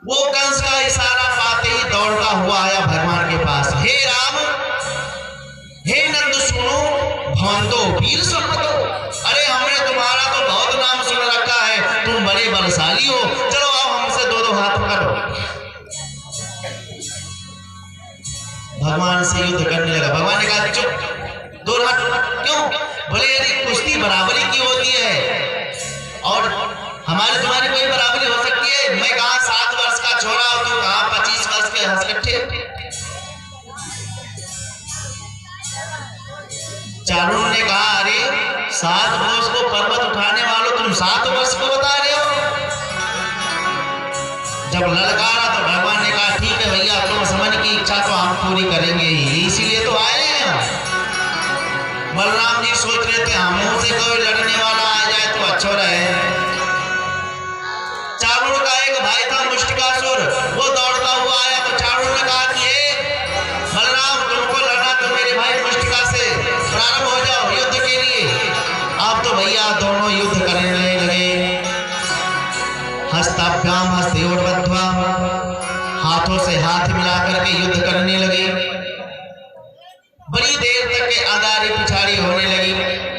वो कंस का इशारा पाते ही दौड़ता हुआ आया भगवान के पास। हे राम, हे नंद सुनो, भवंतो वीर सुनो। अरे हमने तुम्हारा तो बहुत नाम सुन रखा है, तुम बड़े बलशाली हो, चलो आओ हमसे दो दो हाथ पकड़ो। भगवान से युद्ध करने लगा। भगवान ने कहा चुप, दो हाथ क्यों? बोले यदि कुश्ती बराबरी की होती है और हमारे तुम्हारी कोई बराबरी हो सकती है? मैं कहा 7 वर्ष का छोरा हो, तुम कहा 25 वर्ष के हंसकट्ठे। चारुण ने कहा अरे 7 वर्ष को पर्वत उठाने वालों तुम 7 वर्ष को बता रहे हो। जब ललकारा तो भगवान ने कहा ठीक है भैया, तुम समझ की इच्छा तो हम पूरी करेंगे ही, इसीलिए तो आए हैं। बलराम जी सोच रहे थे हम से कोई लड़ने वाला आ जाए तो अच्छा रहे। चारुण का एक भाई था मुष्टिकासुर, वो दौड़ता हुआ आया तो चारुण ने कहा कि बलराम तुमको लड़ना तो मेरे भाई मुष्टिका से, प्रारंभ हो जाओ युद्ध के लिए। अब तो भैया दोनों युद्ध करने लगे। हस्ताभ्याम हस्तयोर्बद्ध्वा, हाथों से हाथ मिलाकर के युद्ध करने लगे। बड़ी देर तक के आगारी पिछाड़ी होने लगी।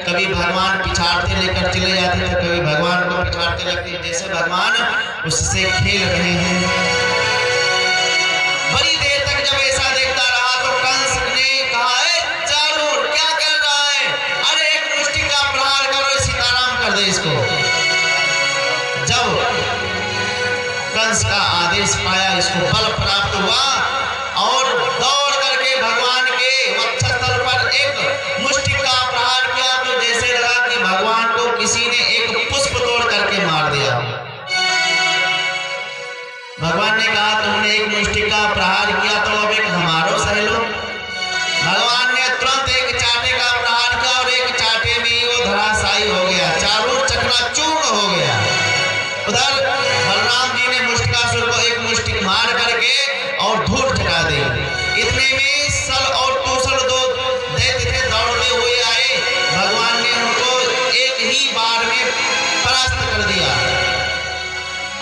कभी भगवान पिछाड़ते लेकर चले जाते थे, कभी भगवान को पिछाड़ते लगते, जैसे भगवान उससे खेल रहे हैं। बड़ी देर तक जब ऐसा देखता रहा तो कंस ने कहा चारुण क्या कर रहा है? अरे एक मुष्टि का प्रहार करो, सीताराम कर दे इसको। जब कंस का आदेश पाया, इसको बल प्राप्त हुआ और दौड़ करके भगवान के वक्षस्थल पर एक मुष्टि का प्रहार किया तो जैसे लगा कि भगवान को किसी ने एक पुष्प तोड़ करके मार दिया। भगवान ने कहा तुमने एक मुष्टि का प्रहार किया तो अब एक हमारो सह लो। भगवान ने तुरंत एक चाटे का प्रहार किया और एक चाटे में ही वो धराशायी हो गया, चारों चकनाचूर्ण हो गया। उधर बलराम जी ने मुष्टिकासुर को एक मुष्टि मार करके और धूल झटा दी। इतने में सल और तूसल दो दैत्य थे, दौड़ते हुए आए। भगवान ने उनको एक ही बार में परास्त कर दिया।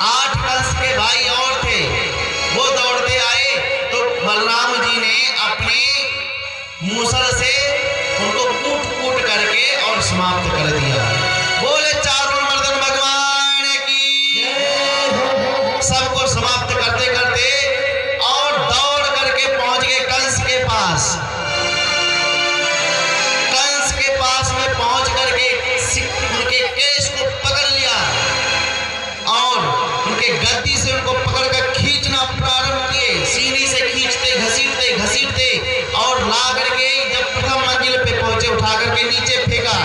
8 कंस के भाई और थे, वो दौड़ते आए तो बलराम जी ने अपने मूसल से उनको कूट कूट करके और समाप्त कर दिया। बोले चारुण मर्दन भगवान की। सबको समाप्त करते करते और दौड़ करके पहुंच गए कंस के पास। कंस के पास में पहुंच करके उनके केश को पकड़ लिया और उनके गद्दी से उनको पकड़कर खींचना प्रारंभ किए। सीने से खींचते घसीटते घसीटते और ला करके जब प्रथम मंजिल पे पहुंचे उठा करके नीचे फेंका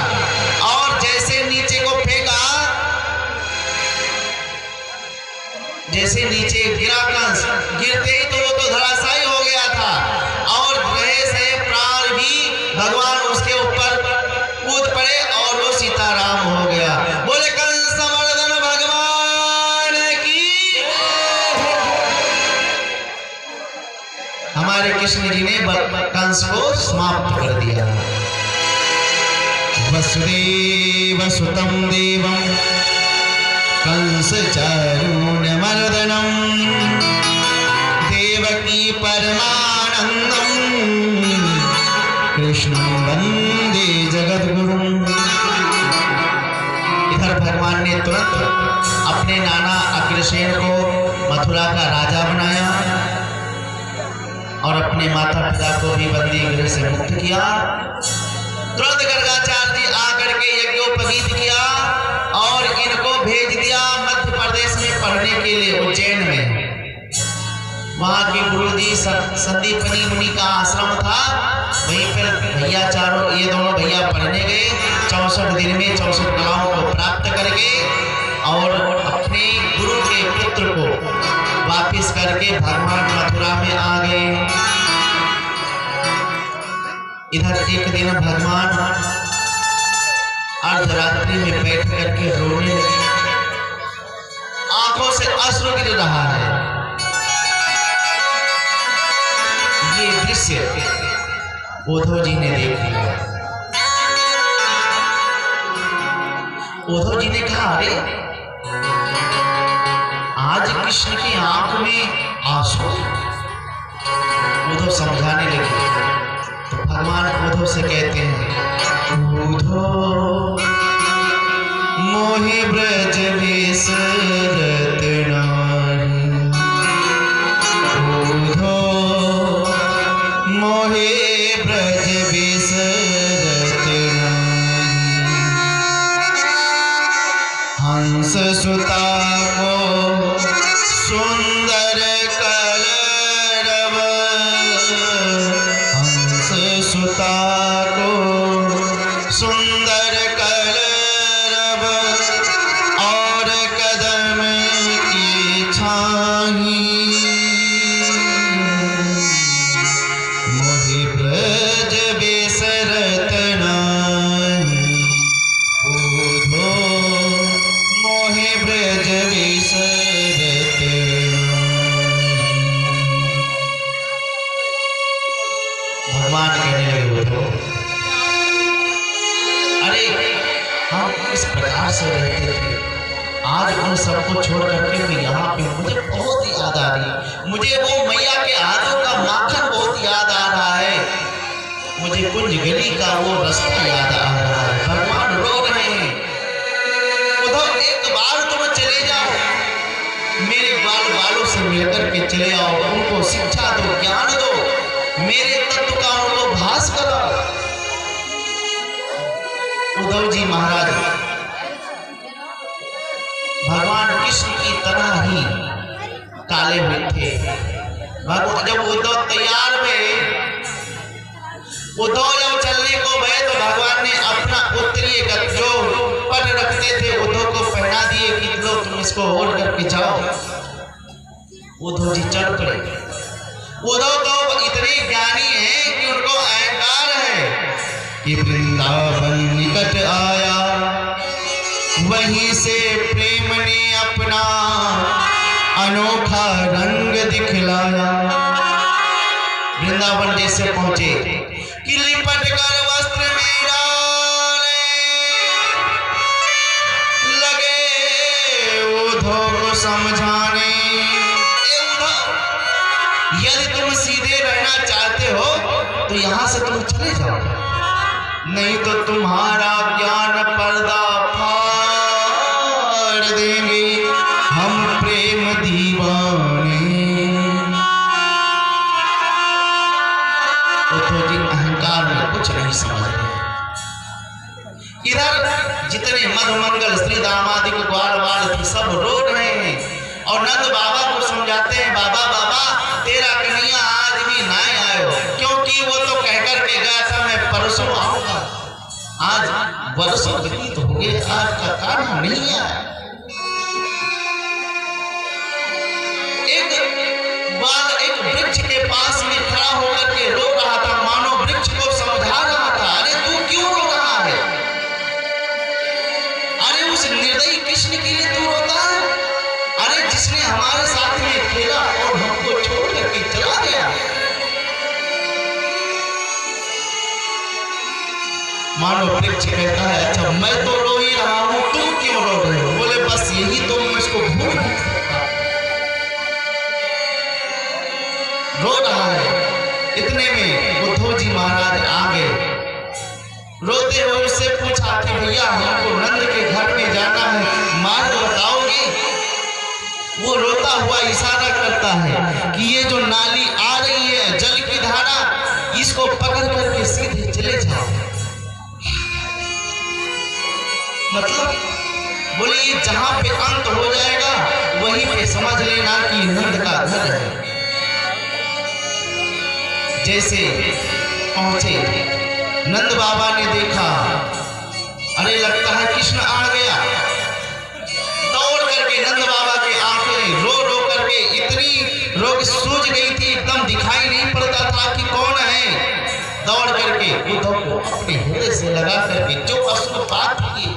और जैसे नीचे को फेंका, जैसे नीचे गिरा कंस, गिरते ही तो वो तो धराशायी हो गया था और रहे से प्राण भी भगवान उसके ऊपर कूद पड़े और वो सीताराम हो गया। बोले कंस मर्दन भगवान की। हमारे कृष्ण जी ने कंस को समाप्त कर दिया। वसुदेव सुतम देवम कंस चारुण मर्दनम देवकी परमानंदम कृष्ण वंदे जगद्गुरुम। इधर भगवान ने तुरंत अपने नाना अग्रसेन को मथुरा का राजा बनाया और अपने माता पिता को भी बंदी गृह से मुक्त किया। तुरंत गर्गाचार्य जी आकर के यज्ञोपवीत किया और इनको भेज दिया मध्य प्रदेश में पढ़ने के लिए, उज्जैन में। वहां के गुरु जी संदीपनी मुनि का आश्रम था, वहीं पर भैया चारों ये दोनों भैया पढ़ने गए। 64 दिन में 64 कलाओं को प्राप्त करके और अपने गुरु के पुत्र को वापिस करके भगवान मथुरा में आ गए। इधर एक दिन भगवान अर्धरात्रि में बैठ करके रोने लगे, आंखों से अश्रु गिर रहा है। ये दृश्य उद्धव जी ने देख लिया। उद्धव जी ने कहा अरे आज कृष्ण की आंख में आंसू। उद्धव समझाने लगे तो भगवान उद्धव से कहते हैं, उद्धव मोहि ब्रज बिसरत नाही, उद्धव मोहि ब्रज बिसरत नाही। हंस सुता को सुंदर कलरव, हंस सुता को सुंदर कलरव, और कदम की छाही। मोहि ब्रज बिसरत नाही, उद्धव मोहि ब्रज बिसरत नाही। भगवान कहने लगे, उद्धव अरे हम इस प्रकार से रहते थे, आज उन सबको छोड़ करके मैं यहाँ पे मुझे बहुत याद आ रही है। मुझे वो मैया के हाथों का माखन बहुत याद आ रहा है, मुझे कुंज गली का वो रास्ता याद आ रहा है। भगवान रो रहे हैं, उद्धव एक बार तुम चले जाओ, मेरे बाल बालों से मिलकर के चले आओ, उनको शिक्षा दो, ज्ञान दो, मेरे तत्व का उनको भास कराओ। उद्धव जी महाराज भगवान कृष्ण की तरह ही काले हुए थे। भगवान जब उद्धव तैयार हुए, उद्धव जब चलने को गए तो भगवान ने अपना उत्तरीय जो पट रखते थे उद्धव को पहना दिए कि लो तुम इसको ओढ़ करके जाओ। उद्धव जी चल पड़े। उद्धव तो इतने ज्ञानी हैं कि उनको अहंकार है कि वृंदावन निकट आया, वहीं से प्रेम ने अपना अनोखा रंग दिखलाया। वृंदावन जैसे पहुंचे कि लिपट कर वस्त्र में डाले, लगे उद्धव को समझाने। यदि तुम सीधे रहना चाहते हो तो यहाँ से तुम चले जाओ, नहीं तो तुम्हारा ज्ञान पर्दा फाड़ देंगे हम प्रेम दीवाने। उद्धव जी अहंकार में कुछ नहीं समझ रहे। इधर जितने मधुमंगल श्री दामादिक ग्वाल वाल थे सब रो रहे हैं और नंद बाबा को समझाते हैं, बाबा बाबा तेरा कन्हैया आज भी नहीं आयो, क्योंकि वो तो कहकर के गया था मैं परसों आऊंगा। आज वर्षों व्यतीत हो गए, आज का कारण नहीं आया। एक वृक्ष के पास में खड़ा होकर के रो रहा था, मानो वृक्ष को समझा रहा था, अरे तू क्यों रो रहा है? अरे उस निर्दयी कृष्ण के लिए तू रोता है? अरे जिसने हमारे साथ में खेला और हमको छोड़ करके चला गया। मानो वृक्ष कहता है, अच्छा मैं तो रो ही रहा हूं, तुम क्यों रो रहे हो? बोले बस यही तो मैं इसको भूल नहीं सकता। रो रहा है। इतने में उद्धव जी महाराज आ गए। रोते हुए उससे पूछा कि भैया हमको नंद के घर में जाना है, मार्ग बताओगे? वो रोता हुआ इशारा करता है कि ये जो नाली आ रही है जल की धारा, इसको पकड़ करके सीधे चले जाओ। मतलब बोले ये जहां पे अंत हो जाएगा वहीं पे समझ लेना कि नंद का घर है। जैसे पहुंचे नंद बाबा ने देखा, अरे लगता है कृष्ण आ गया। दौड़ करके नंद बाबा के आंखें रो रो करके इतनी रोग सूझ गई थी, एकदम दिखाई नहीं पड़ता था कि कौन है। दौड़ करके उद्धव को अपने हृदय से लगा करके जो अश्रुपात किए।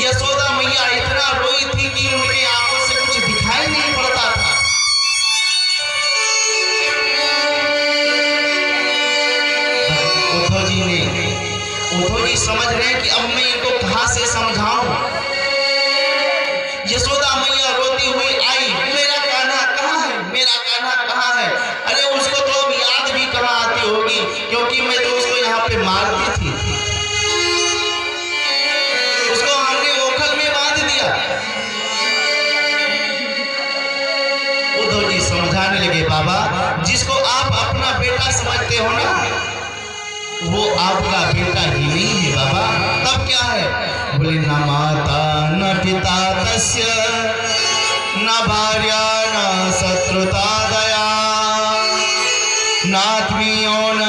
यशोदा मैया इतना रोई थी कि उनकी आंखों से कुछ दिखाई नहीं पड़ता था। उद्धव जी समझ रहे हैं कि अब मैं इनको कहां से समझाऊं। यशोदा मैया रोती बोली न माता न पिता तस्य न भार्या न शत्रुता दया नात्मीयो न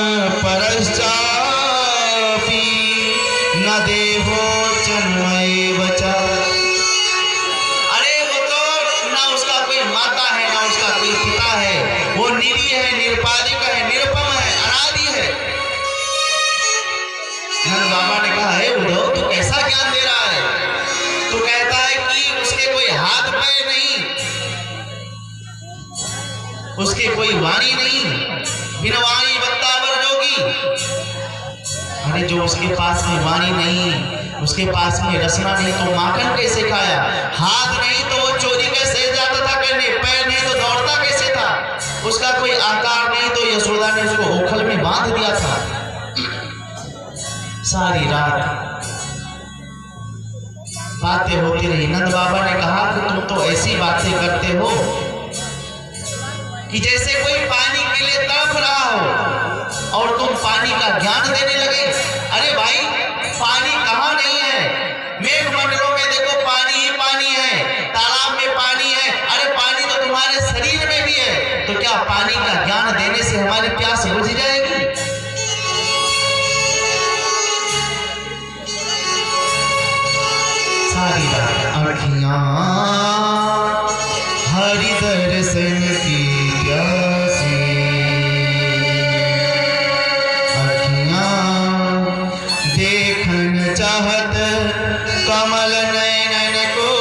परश्चापि न देहो जन्मैव च। अरे वो तो ना उसका कोई माता है ना उसका कोई पिता है, वो निरीह है, निरुपाधिक है, निरुपम है, अनादि है। नंद बाबा ने कहा है उद्धव तू कैसा ज्ञान दे रहा है? तू कहता है कि उसके कोई हाथ पैर नहीं, उसके कोई वाणी नहीं, बिना वाणी बत्तावर जोगी। अरे जो उसके पास में वाणी नहीं, उसके पास में रसना नहीं तो माखन कैसे खाया? हाथ नहीं तो वो चोरी कैसे जाता था करने? पैर नहीं तो दौड़ता कैसे था? उसका कोई आकार नहीं तो यशोदा ने उसको ओखल में बांध दिया था। सारी रात बातें होती रही। नंद बाबा ने कहा कि तुम तो ऐसी बातें करते हो कि जैसे कोई पानी के लिए तड़प रहा हो और तुम पानी का ज्ञान देने लगे। अरे भाई पानी कहाँ नहीं है? मेघमंडलों में देखो पानी ही पानी है, तालाब में पानी है। अरे पानी तो तुम्हारे शरीर में भी है, तो क्या पानी का ज्ञान देने से हमारी प्यास बुझ जाएगी? सारी रात अखियां हरि दर्शन की प्यासी, अखियां देखन चाहत कमल नयन को,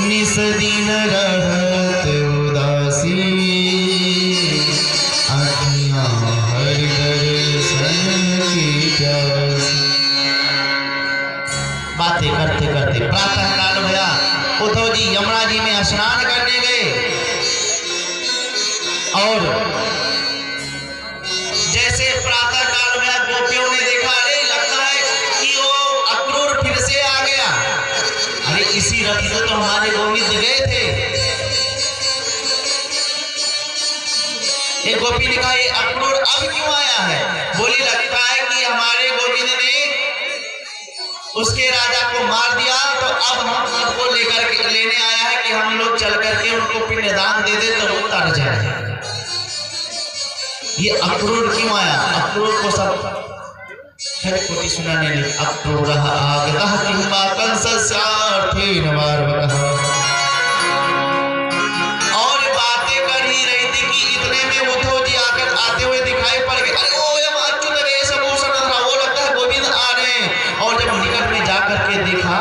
निस दिन रहत उदासी, अखियां हरि दर्शन की प्यासी। बातें करते करते प्रातः काल भया। उद्धव जी यमुना जी में स्नान करने गए और जैसे प्रातः काल भया गोपियों ने देखा, अरे लगता है कि वो अक्रूर फिर से आ गया। अरे इसी रथ से तो हमारे गोविंद गए थे। एक गोपी ने कहा ये अक्रूर अब क्यों आया है? बोली लगता है कि हमारे गोविंद ने उसके राजा को मार दिया, तो अब हम सबको लेकर के लेने आया है कि हम लोग चल करके उनको पिंडदान दे दे तो वो तर जाए। ये अक्रूर क्यों आया? अक्रूर को सब कोटि सुनाने लगे। अक्रूर आगतः किंवा कंसस्यार्थेन वार्वकः। और बातें कर ही रही थी कि इतने में उद्धव जी आकर आते हुए दिखाई पड़ गए। अरे ओ ये अच्युत वेशभूषण था, वो लगता है गोविंद आ रहे हैं। और जब निकट में जाकर के देखा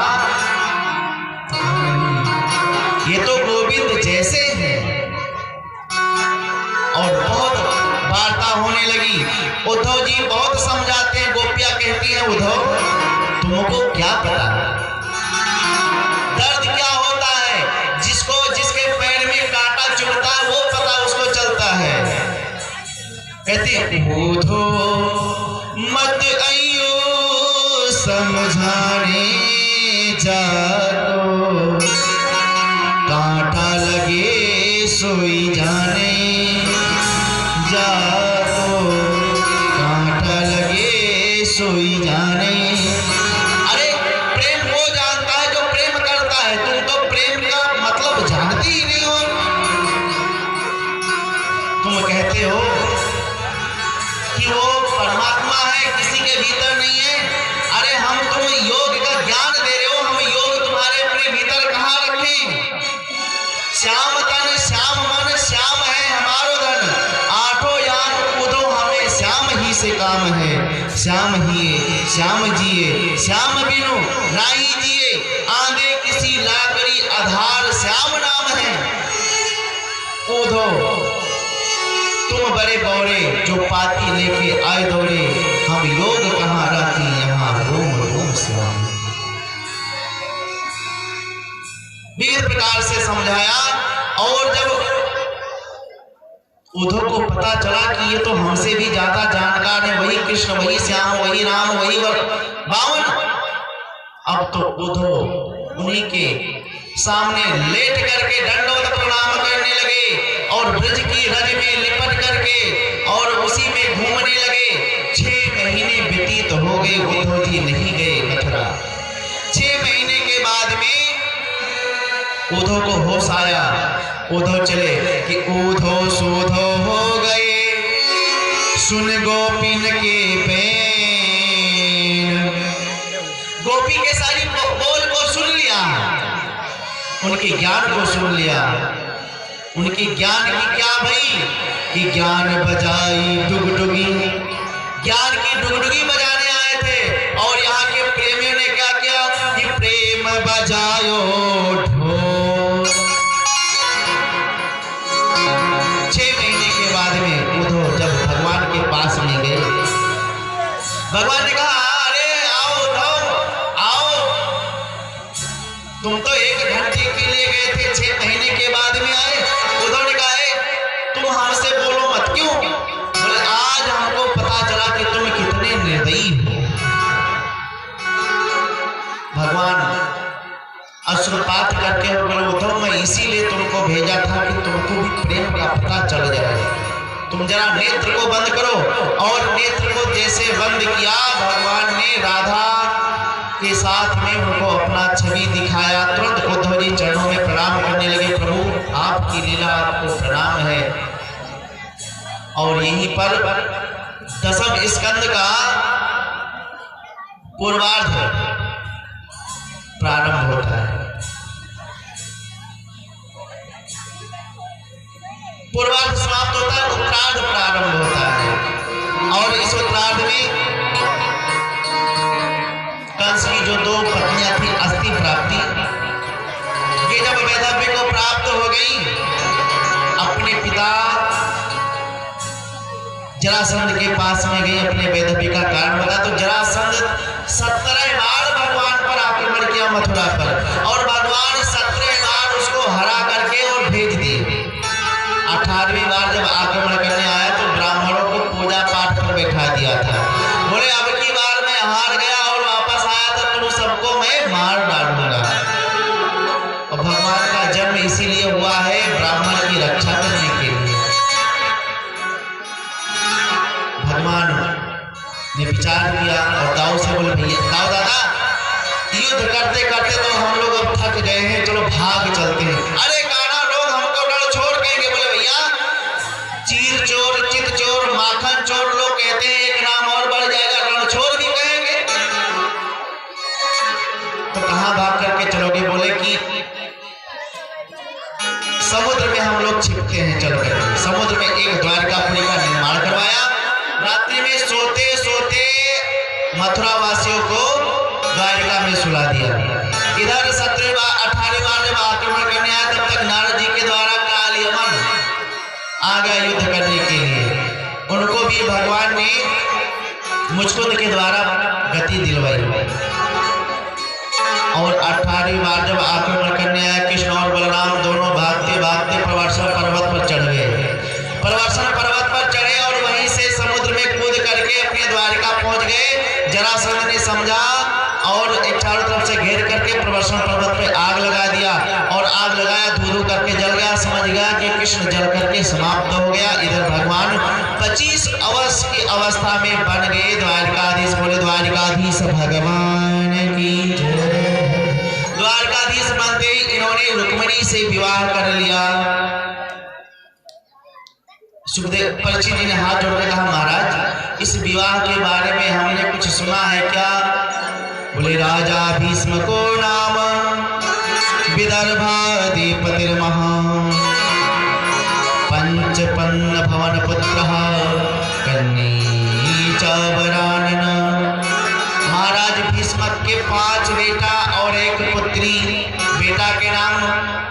ये तो गोविंद जैसे हैं। और बहुत वार्ता होने लगी। उद्धव जी बहुत समझाते हैं, गोपियां कहती हैं उद्धव तुमको क्या पता दर्द क्या होता है? जिसके पैर में कांटा चुभता है वो पता उसको चलता है। कहती उद्धव मत आइयो समझाने जातो, कांटा लगे सोई जाने जातो, कांटा लगे सोई जाने। अरे प्रेम वो जानता है जो प्रेम करता है, तुम तो प्रेम का मतलब जानती ही नहीं हो। तुम कहते हो कि वो परमात्मा है, किसी के भीतर नहीं है। अरे हम तुम योग का ज्ञान दे रहे हो, हम योग तुम्हारे अपने भीतर कहाँ रखें? श्याम तन श्याम मन श्याम है हमारो धन, आठों यान उदो हमें श्याम ही से काम है। श्याम ही श्याम जिए श्याम बिनु नाही जिए, आंधे किसी लाकड़ी आधार श्याम नाम है। उधो तुम बड़े बौरे जो पाती लेके आए दौड़े, हम योग कहाँ रखी यहाँ रोम रोम श्याम। विविध प्रकार से समझाया। और जब उद्धव को पता चला कि ये तो हमसे भी ज्यादा जानकार है, वही कृष्ण वही श्याम वही राम वही बावन, अब तो उद्धव उन्हीं के सामने लेट करके दंडवत प्रणाम करने लगे और ब्रज की रज में लिपट करके और उसी में घूमने लगे। 6 महीने व्यतीत हो गए, उद्धव जी नहीं गए मथुरा। उद्धव को होश आया, उद्धव चले कि उद्धव सूधो हो गए सुन गोपिन के पेन। गोपी के सारी बोल को सुन लिया, उनके ज्ञान को सुन लिया। उनके ज्ञान की क्या भई कि ज्ञान बजाई डुगडुगी, ज्ञान की डुगडुगी बजाने आए थे। और यहाँ के प्रेमियों ने क्या किया कि प्रेम बजायो ढोल। 6 महीने के बाद में उद्धव जब भगवान के पास में गए, भगवान ने कहा अरे आओ उद्धव आओ, तुम तो 1 घंटे के लिए गए थे, 6 महीने के बाद में आए। उद्धव ने कहा तुम हमसे बोलो मत, क्यों? बोले आज हमको पता चला कि तुम कितने निर्दयी हो। भगवान अश्रुपात करके बोले उद्धव मैं इसीलिए तुमको भेजा था कि तुमको भी प्रेम का पता चल जाए। तुम जरा नेत्र को बंद करो। और नेत्र को जैसे बंद किया, भगवान ने राधा के साथ में उनको अपना छवि दिखाया। तुरंत उद्धव जी चरणों में प्रणाम करने लगे, प्रभु आपकी लीला आपको प्रणाम है। और यहीं पर 10वें स्कंद का पूर्वार्ध प्रारंभ होता है। पूर्वार्ध समाप्त होता है, उत्तरार्ध प्रारंभ होता है। और इस उत्तरार्ध में कंस की जो 2 पत्नियां थी अस्थि प्राप्ति, ये जब वैदव्य को प्राप्त हो गई, अपने पिता जरासंध के पास में गई, अपने वैदव्य का कारण बता। तो जरासंध 17 बार भगवान पर आक्रमण किया मथुरा पर, और भगवान 17 बार उसको हरा करके और भेज दिए। 18वीं बार जब आक्रमण करने आया तो ब्राह्मणों को पूजा पाठ पर बैठा दिया था। बोले अब की बार मैं हार गया और वापस आया तो तुम सबको मैं मार डालूंगा। और भगवान का जन्म इसीलिए हुआ है ब्राह्मण की रक्षा करने के लिए। भगवान ने विचार किया और दाऊ से बोले भैया दाऊ दादा युद्ध करते करते तो हम लोग अब थक गए हैं, चलो भाग चलते हैं। अरे कान्हा लोग हमको रण छोड़ कहेंगे। बोले भैया चीर चोर चित चोर माखन चोर लोग कहते हैं, एक नाम और बढ़ जाएगा, रण छोड़ भी कहेंगे। तो कहां भाग करके चलोगे? बोले कि समुद्र में हम लोग छिपते हैं। चल करके समुद्र में एक द्वारकापुरी का निर्माण करवाया। रात्रि में सोते सोते मथुरा वासियों को द्वारिका में सुला दिया। इधर 17 बार 18 बार जब आक्रमण करने आया, तब तक नारद जी के द्वारा काल यमन आ गया युद्ध करने के लिए। उनको भी भगवान ने मुचकुंद के द्वारा गति दिलवाई। और 18वीं बार जब आक्रमण करने आया, कृष्ण और बलराम दोनों भागते भागते प्रवर्षण पर्वत पर चढ़ गए। प्रवर्षण पर्वत पर चढ़े और वहीं से समुद्र में कूद करके अपने द्वारिका पहुंच गए। जरासंध ने समझा और एक चारों तरफ से घेर करके प्रवर्षण पर्वत पे आग लगा दिया। और आग लगाया, धू करके जल गया। समझ गया कि कृष्ण जल करके समाप्त हो गया। इधर भगवान 25 वर्ष की अवस्था में बन गए द्वारिकाधीश। बोले द्वारिकाधीश भगवान की जय। द्वारकाधीश बनते ही इन्होंने रुक्मिणी से विवाह कर लिया। सुखदेव परीक्षित जी ने हाथ जोड़कर कहा महाराज इस विवाह के बारे में हमने कुछ सुना है क्या? बोले राजा भीष्म को नाम विदर्भाधिपतिर्महा पंचपन्न भवन पुत्र कन्नी चावरानन। महाराज भीष्म के 5 बेटा और 1 पुत्री। बेटा के नाम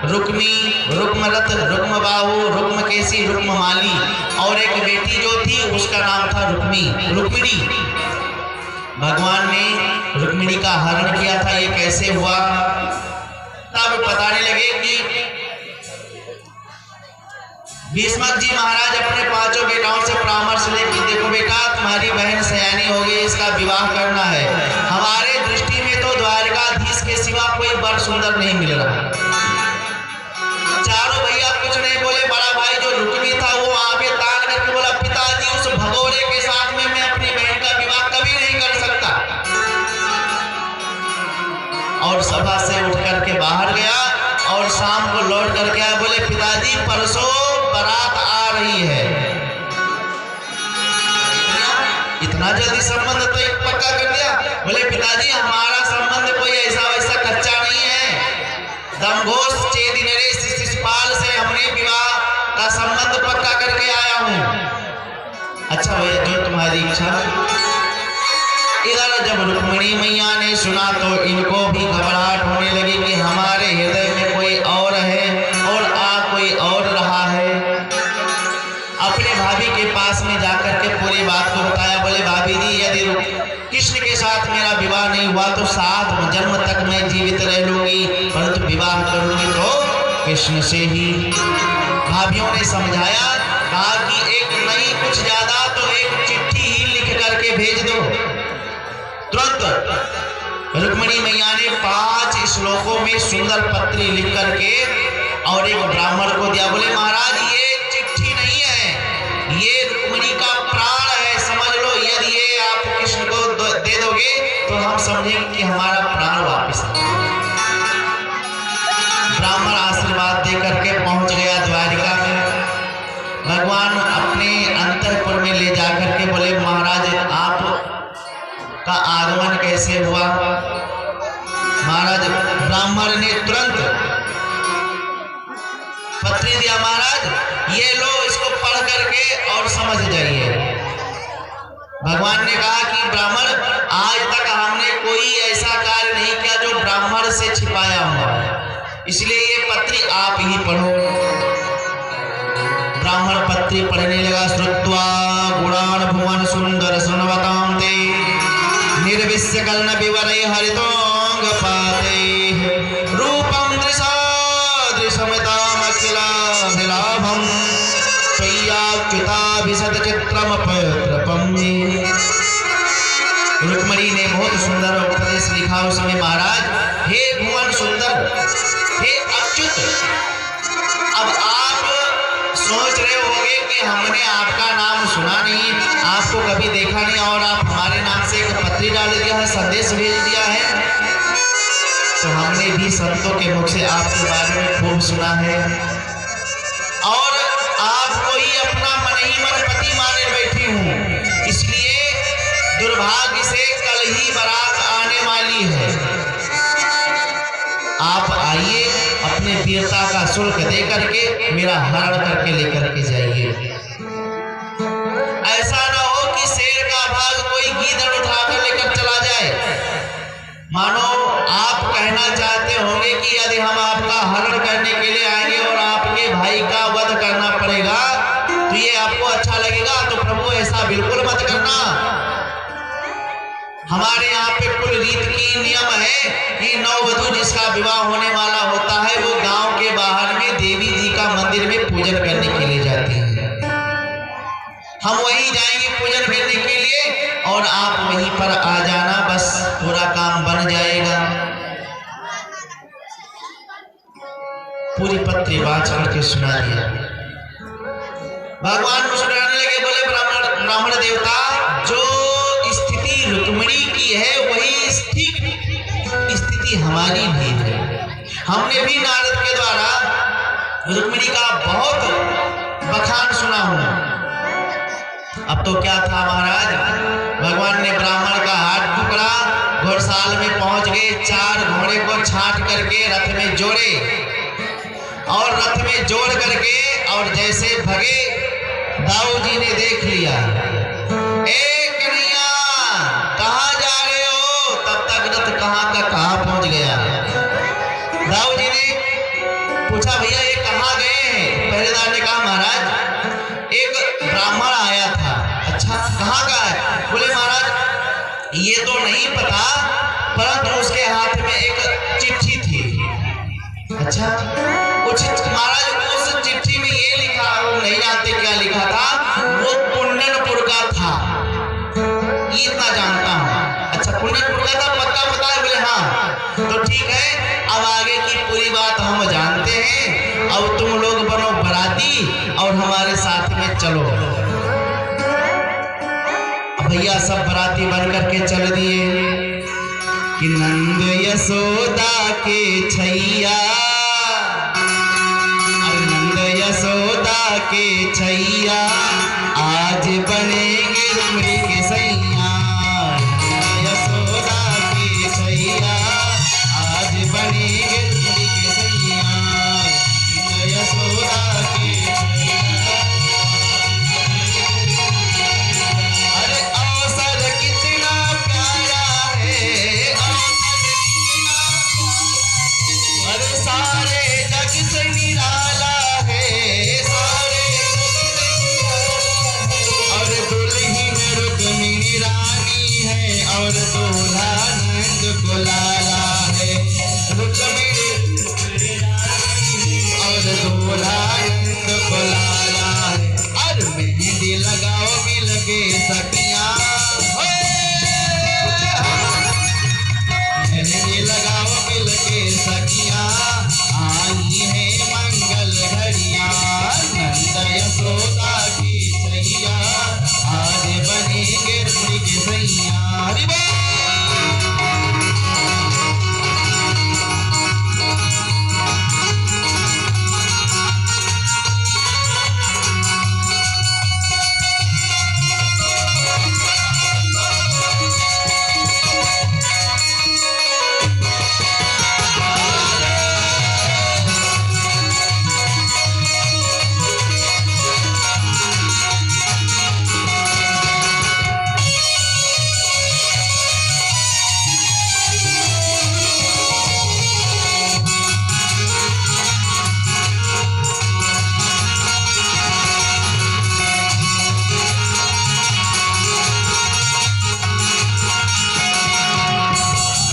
रुक्मी, रुक्मरथ, रुक्मबाहु, रुक्मकेशी, रुक्ममाली। और एक बेटी जो थी उसका नाम था रुक्मिणी। भगवान ने रुक्मिणी का हरण किया था। ये कैसे हुआ? तब बताने लगे कि भीष्म जी महाराज अपने 5 बेटाओं से परामर्श ले कि देखो बेटा तुम्हारी बहन सयानी हो गई, इसका विवाह करना है। हमारे दृष्टि में तो द्वारकाधीश के सिवा कोई वर सुंदर नहीं मिल रहा। चारों भैया कुछ नहीं बोले। बड़ा भाई जो रुक्मी था वो आगे तान करके बोला पिताजी उस भगोड़े के साथ में मैं अपनी बहन का विवाह कभी नहीं कर सकता। और सभा से उठ करके बाहर गया और शाम को लौट करके आया। बोले पिताजी परसों बारात आ रही है। इतना जल्दी संबंध तो एक पक्का कर दिया। बोले पिताजी हमारा संबंध कोई ऐसा वैसा कच्चा नहीं है, दमघोष चेदिनरे शिशुपाल से हमने विवाह का संबंध पक्का करके आया हूँ। अच्छा भैया जो तुम्हारी इच्छा। इधर जब रुक्मिणी मैया ने सुना तो इनको भी घबराहट होने लगी कि हमारे हृदय में कोई और है और आ कोई और रहा है। अपने भाभी के पास में जाकर के पूरी बात को बताया। बोले भाभी जी यदि कृष्ण के साथ मेरा विवाह नहीं हुआ तो 7 जन्म तक मैं जीवित रह लूंगी, परंतु विवाह करूंगी तो कृष्ण से ही। भाभीयों ने समझाया, कहा कि एक नहीं कुछ ज्यादा तो एक चिट्ठी ही लिख करके भेज दो। तुरंत रुक्मिणी मैया ने 5 श्लोकों में सुंदर पत्री लिख करके और एक ब्राह्मण को दिया। बोले महाराज ये चिट्ठी नहीं है, ये रुक्मिणी का प्राण है, समझ लो। यदि ये आप कृष्ण को दे दोगे तो हम समझेंगे कि हमारा प्राण वापस आ गया। ब्राह्मण आशीर्वाद दे करके पहुंच गया द्वारिका में। भगवान अपने अंतःपुर में ले जाकर के बोले महाराज आप का आगमन कैसे हुआ। महाराज ब्राह्मण ने तुरंत पत्री दिया, महाराज ये लो इसको पढ़ करके और समझ जाइए। भगवान ने कहा कि ब्राह्मण आज तक हमने कोई ऐसा कार्य नहीं किया जो ब्राह्मण से छिपाया हुआ, इसलिए ये पत्री आप ही पढ़ो। ब्राह्मण पत्री पढ़ने लगा। श्रुत्वा गुणान भुवन सुंदर सुनवतां ते निर्विश्य कर्ण विवरे हरितोंग पाते रूपम दृशमिताम अखिलाभिलाभम त्वय्याच्युताभिशत चित्रम पत्रपम। रुक्मिणी ने बहुत सुंदर उपदेश लिखा उसमें। महाराज हे भुवन सुंदर, हे अच्युत, अब आप सोच रहे होंगे कि हमने आपका नाम सुना नहीं, आपको कभी देखा नहीं और आप हमारे नाम से एक पत्री डाल दिया है, संदेश भेज दिया है। तो हमने भी संतों के मुख से आपके बारे में खूब सुना है और आपको ही अपना मन ही मन पति माने बैठी हूँ, इसलिए दुर्भाग्य से कल ही बारात आने वाली है। आप आइए, अपने वीरता का शुल्क दे करके मेरा हरण करके लेकर के जाइए। ऐसा ना हो कि शेर का भाग कोई गीदड़ उठाकर लेकर चला जाए। मानो आप कहना चाहते होंगे कि यदि हम आपका हरण करने के लिए आएंगे और आपके भाई का वध करना पड़ेगा तो ये आपको अच्छा लगेगा। तो प्रभु ऐसा बिल्कुल मत करना। हमारे यहाँ पे कुल रीत की नियम है कि नववधू जिसका विवाह होने वाला होता है वो गांव के बाहर में देवी जी का मंदिर में पूजन करने के लिए जाती है। हम वहीं जाएंगे पूजन करने के लिए और आप वहीं पर आ जाना, बस पूरा काम बन जाएगा। पूरी पत्री बात करके सुना दिया। भगवान मुस्कुराने लगे। बोले ब्राह्मण देवता, जो स्थिति रुक्मिणी की है वही स्थिति हमारी भी है। हमने भी नारद के द्वारा रुक्मिणी का बहुत बखान सुना हूं। अब तो क्या था महाराज, भगवान ने ब्राह्मण का हाथ पकड़ा, घोड़साल में पहुंच गए, 4 घोड़े को छांट करके रथ में जोड़े और रथ में जोड़ करके और जैसे भगे दाऊ जी ने देख लिया। कन्हैया कहाँ जा रहे हो? तब तक रथ कहाँ का कहाँ पहुंच गया। दाऊ जी ने पूछा भैया ये कहाँ गए हैं? पहरेदार ने कहा महाराज एक ब्राह्मण आया था। अच्छा कहाँ का है? बोले महाराज ये तो नहीं पता, परंतु उसके हाथ में एक चिट्ठी थी। अच्छा महाराज उस चिट्ठी में ये लिखा, वो नहीं जानते क्या लिखा था, वो पुण्यनपुर का था, ये इतना जानता हूँ। अच्छा पुण्यनपुर का था, पक्का पता है? बोले हाँ। तो ठीक है, अब आगे की पूरी बात हम जानते हैं। अब तुम लोग बनो बराती और हमारे साथ में चलो। भैया सब बराती बन करके चल दिए कि नंद यशोदा के छैया यशोदा के छैया आज बनेंगे रुक्मिणी के सैया। यशोदा के छैया आज बनेंगे रुक्मिणी के सैया। यशोदा के अरे अवसर कितना प्यारा है, अरे सारे जग से निराला है, सारे और दुल्हन रुक्मिणी रानी है और दूल्हा नंद को लाला है। रुक्मिणी और दूल्हा नंद को लाला है। और मेहंदी लगाओ मिल के सखियां, मेहंदी लगाओ मिल के सखियां, आई है मंगल घड़ियां। नंद यशोदा की छैया आज बनेंगे रुक्मिणी के सैया। हरि बोल।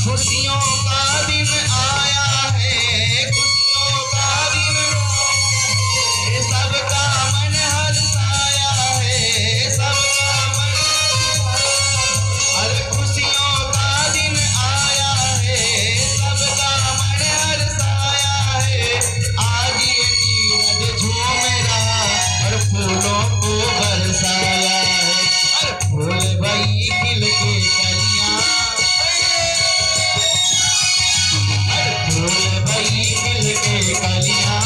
खुशियों का दिन आया है, खुशियों का दिन, सबका मन हर्षाया है, सबका मन। अरे खुशियों का दिन आया है, सबका मन हर्षाया है। आज ये नीरज झूम रहा और फूलों को बरसाया है। अरे फूल भई खिल के कलियां, फूल भई खिल के कलियां,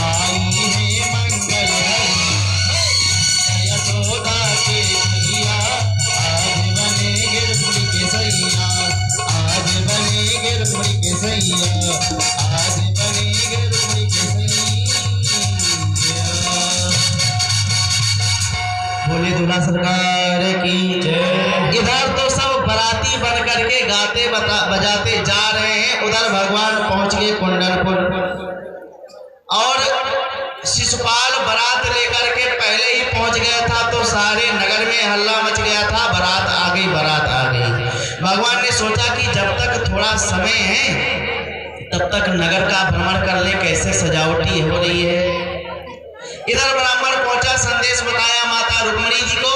आई है मंगल घड़ियां। यशोदा के छैया आज बनेंगे रुक्मिणी के सैया। आज बनेंगे रुक्मिणी के सैया। आज बनेंगे रुक्मिणी के सैया। बोले दूल्हा सरकार की जय। इधर तो सब बराती बन करके गाते बजाते जा रहे हैं, उधर भगवान पहुंच गए कुंडलपुर। और शिशुपाल बारात लेकर के पहले ही पहुंच गया था तो सारे नगर में हल्ला मच गया था, बारात आ गई, बारात आ गई। भगवान ने सोचा कि जब तक थोड़ा समय है तब तक नगर का भ्रमण कर ले, कैसे सजावटी हो रही है। इधर ब्राह्मण पहुंचा, संदेश बताया माता रुक्मिणी जी को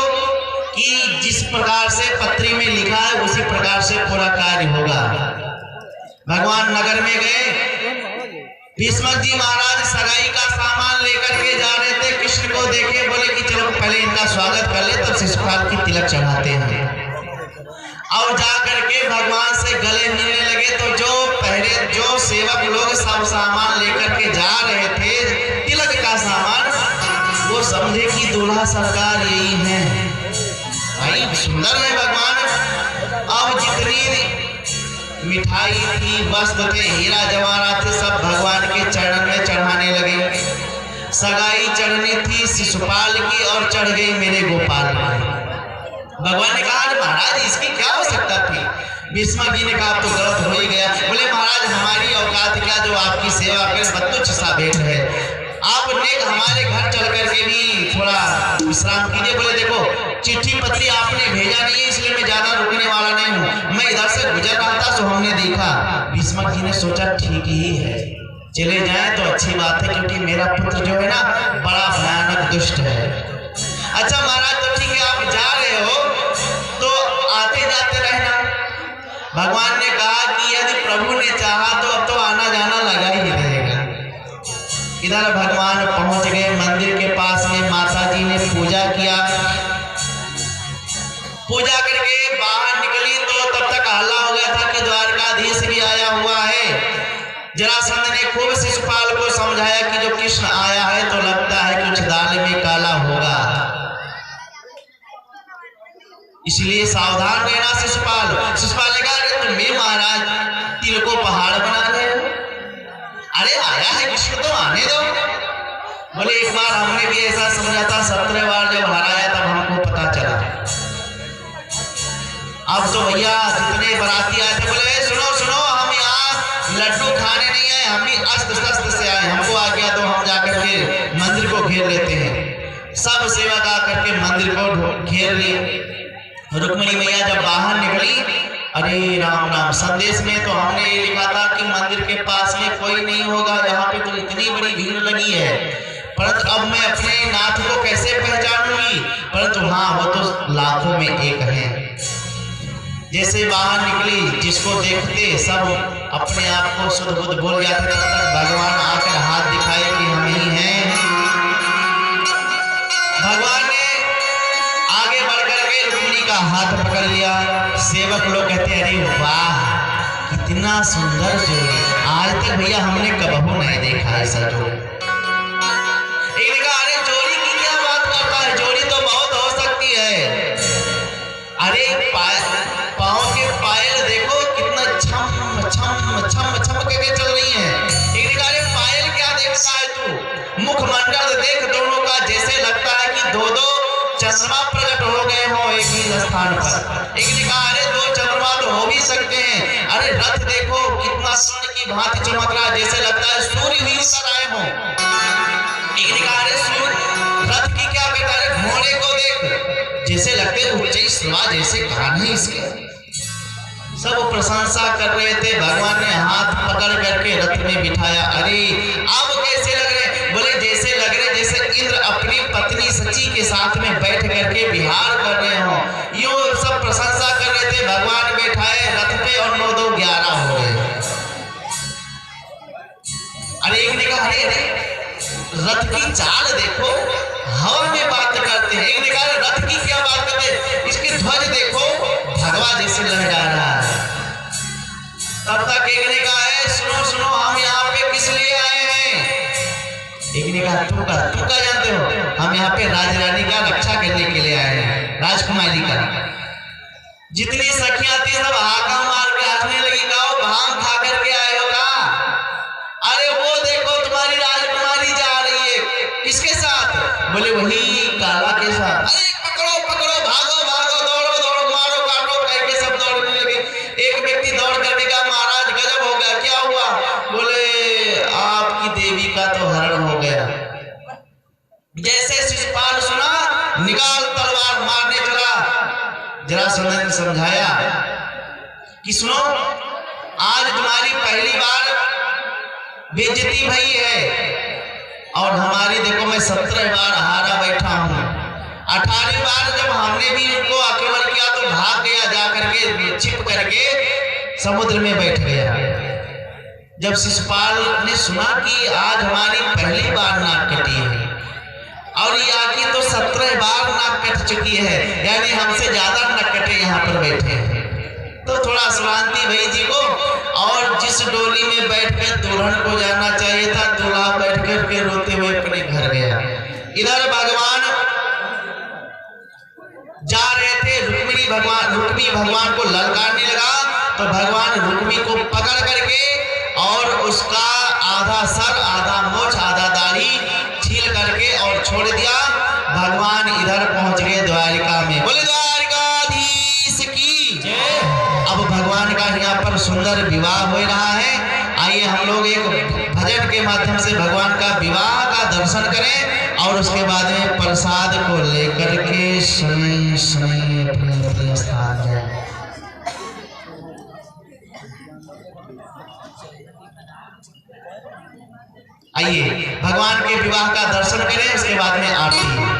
कि जिस प्रकार से पत्री में लिखा है उसी प्रकार से पूरा कार्य होगा। भगवान नगर में गए, भीष्मक जी महाराज सगाई का सामान लेकर के जा रहे थे। कृष्ण को देखे, बोले कि चलो पहले इनका स्वागत कर ले, तब शिशुपाल की तिलक चढ़ाते हैं। और जा करके भगवान से गले मिलने लगे तो जो सेवक लोग सब सामान लेकर के जा रहे थे, तिलक का सामान, वो समझे कि दूल्हा सरकार यही है। भाई सुंदर है भगवान। अब जितनी मिठाई थी, वस्त्र थे, हीरा जवाहरात थे, सब भगवान के चरण में चढ़ाने लगे। सगाई चढ़नी थी शिशुपाल की और चढ़ गई मेरे गोपाल की। भगवान ने कहा महाराज इसकी क्या आवश्यकता थी। भीष्मक जी ने कहा अब तो गलत हो ही गया। बोले महाराज हमारी औकात क्या जो आपकी सेवा कर, बत्तुच्छ सा भेंट है। आप नेक हमारे घर चल करके भी थोड़ा विश्राम कीजिए। बोले देखो चिट्ठी पत्री आपने भेजा नहीं है, इसलिए मैं ज्यादा रुकने वाला नहीं हूँ, मैं इधर से गुजर रहा था तो हमने देखा। भीष्मक जी ने सोचा ठीक ही है, चले जाए तो अच्छी बात है, क्योंकि मेरा पुत्र जो है ना बड़ा भयानक दुष्ट है। अच्छा महाराज तो ठीक है, आप जा रहे हो तो आते जाते रहना। भगवान ने कहा कि यदि प्रभु ने चाहा तो अब तो आना जाना लगा ही रहेगा। इधर भगवान पहुंच गए मंदिर के पास में, माता जी ने पूजा किया। पूजा करके बाहर निकली तो तब तक हल्ला हो गया था कि द्वारकाधीश भी आया हुआ है। जरासंध ने खूब शिशुपाल को समझाया कि जो कृष्ण आया है तो लगता है कुछ दाल में काला होगा, इसलिए सावधान रहना। शिशुपाल ने कहा अरे तुम्हें महाराज तिल को पहाड़ बना रहे हो, अरे आया है कृष्ण तो आने दो। बोले एक बार हमने भी ऐसा समझा था, 17 बार जब हराया तब हमको पता चला। अब तो भैया जितने बाराती आए थे बोले सुनो सुनो, हम यहाँ लड्डू खाने नहीं आए, हम भी अस्त्र शस्त्र से आए, हमको आ गया तो हम जाकर के मंदिर को घेर लेते हैं। सब सेवक आकर के मंदिर को घेर लिए। रुक्मिणी मैया जब बाहर निकली, अरे राम राम, संदेश में तो हमने ये लिखा था कि मंदिर के पास में कोई नहीं होगा, यहाँ पे तो इतनी बड़ी भीड़ लगी है, परंतु अब मैं अपने नाथ को कैसे पहचानूंगी। परंतु हाँ, वो तो लाखों में एक है। जैसे बाहर निकली, जिसको देखते सब अपने आप को शुद्ध बुद्ध बोल जाते, तब तक भगवान आकर हाथ दिखाए कि हम ही हैं। भगवान ने आगे बढ़कर के रुक्मिणी का हाथ पकड़ लिया। सेवक लोग कहते अरे वाह कितना सुंदर जोड़ी, आज तक भैया हमने कबहू नहीं देखा ऐसा जोड़ी। एक ने कहा अरे जोड़ी की क्या बात करता है, जोड़ी तो बहुत हो सकती है। अरे पाँव के पायल देखो कितना छम छम छम छम करके चल रही है। एक ने कहा अरे पायल क्या देखता है तू, मुखमंडल देख दोनों का, जैसे लगता है कि दो दो चंद्रमा प्रकट हो गए हो एक ही स्थान पर। एक ने कहा अरे 2 चंद्रमा तो हो भी सकते हैं। अरे रथ देखो कितना स्वर्ण की भांति चमक रहा है, जैसे लगता है सूर्य भी उतर आए हो। एक ने कहा अरे सूर्य रथ की क्या कहता है, घोड़े को देख जैसे लगते उच्च सवा जैसे कान है इसके। सब प्रशंसा कर रहे थे। भगवान ने हाथ पकड़ करके रथ में बिठाया। अरे अब कैसे लग रहे, बोले जैसे लग रहे जैसे इंद्र अपनी पत्नी सची के साथ में बैठ करके विहार कर रहे हो। यूं सब प्रशंसा कर रहे थे। भगवान बैठाए रथ पे और 9 2 11 हो गए। अरे एक ने कहा अरे रथ की चाल देखो, हवा में बात करते हैं। एक ने कहा रथ की क्या बात करते हैं, इसकी ध्वज देखो भगवा जैसे लहरा रहा है। तब तक एक ने कहा है सुनो सुनो, हम यहाँ पे किस लिए आए हैं। एक ने कहा तू का जानते हो, हम यहाँ पे राज रानी का रक्षा करने के लिए आए हैं, राजकुमारी का। जितनी सखियां थी सब हाका मार के हंसने लगी, कहो भांग खा करके आए हो का। अरे वो देखो तुम्हारी राजकुमारी जा रही है, किसके साथ, बोले वही काला के साथ। अरे पकड़ो पकड़ो, भागो भागो, दौड़ो दौड़ो, मारो काटो करके सब दौड़ने लगे। एक व्यक्ति दौड़ करके कहा महाराज गजब हो गया, क्या हुआ। बोले आपकी देवी का तो हरण हो गया। जैसे शिशुपाल सुना, निकाल तलवार मारने चला। जरासंध ने समझाया कि सुनो आज तुम्हारी पहली बार बेइज्जती भई है, और हमारी देखो मैं 17 बार हारा बैठा हूँ। 18वीं बार जब हमने भी इनको आक्रमण किया तो भाग गया, जा करके छिप करके समुद्र में बैठ गया। जब शिशुपाल ने सुना कि आज हमारी पहली बार नाक कटी है और ये आकी तो 17 बार नाक कट चुकी है, यानी हमसे ज्यादा नाक कटे यहाँ पर बैठे हैं, तो थोड़ा शांति भई जी को। और जिस डोली में बैठकर दुल्हन को जाना चाहिए था, दूल्हा बैठ कर के रोते हुए अपने घर गया। इधर भगवान जा रहे थे, रुक्मिणी भगवान को ललकारने लगा, तो भगवान रुक्मिणी को पकड़ करके और उसका आधा सर आधा मोछ आधा दाढ़ी छील करके और छोड़ दिया। भगवान इधर पहुंच गए द्वारिका में। बोले द्वारिकाधीश की जय। अब भगवान का यहाँ पर सुंदर विवाह हो रहा है। आइए हम लोग एक भजन के माध्यम से भगवान का विवाह का दर्शन करें और उसके बाद में प्रसाद को लेकर के समय समय अपने स्थान जाए। आइए भगवान के विवाह का दर्शन करें, उसके बाद में आरती।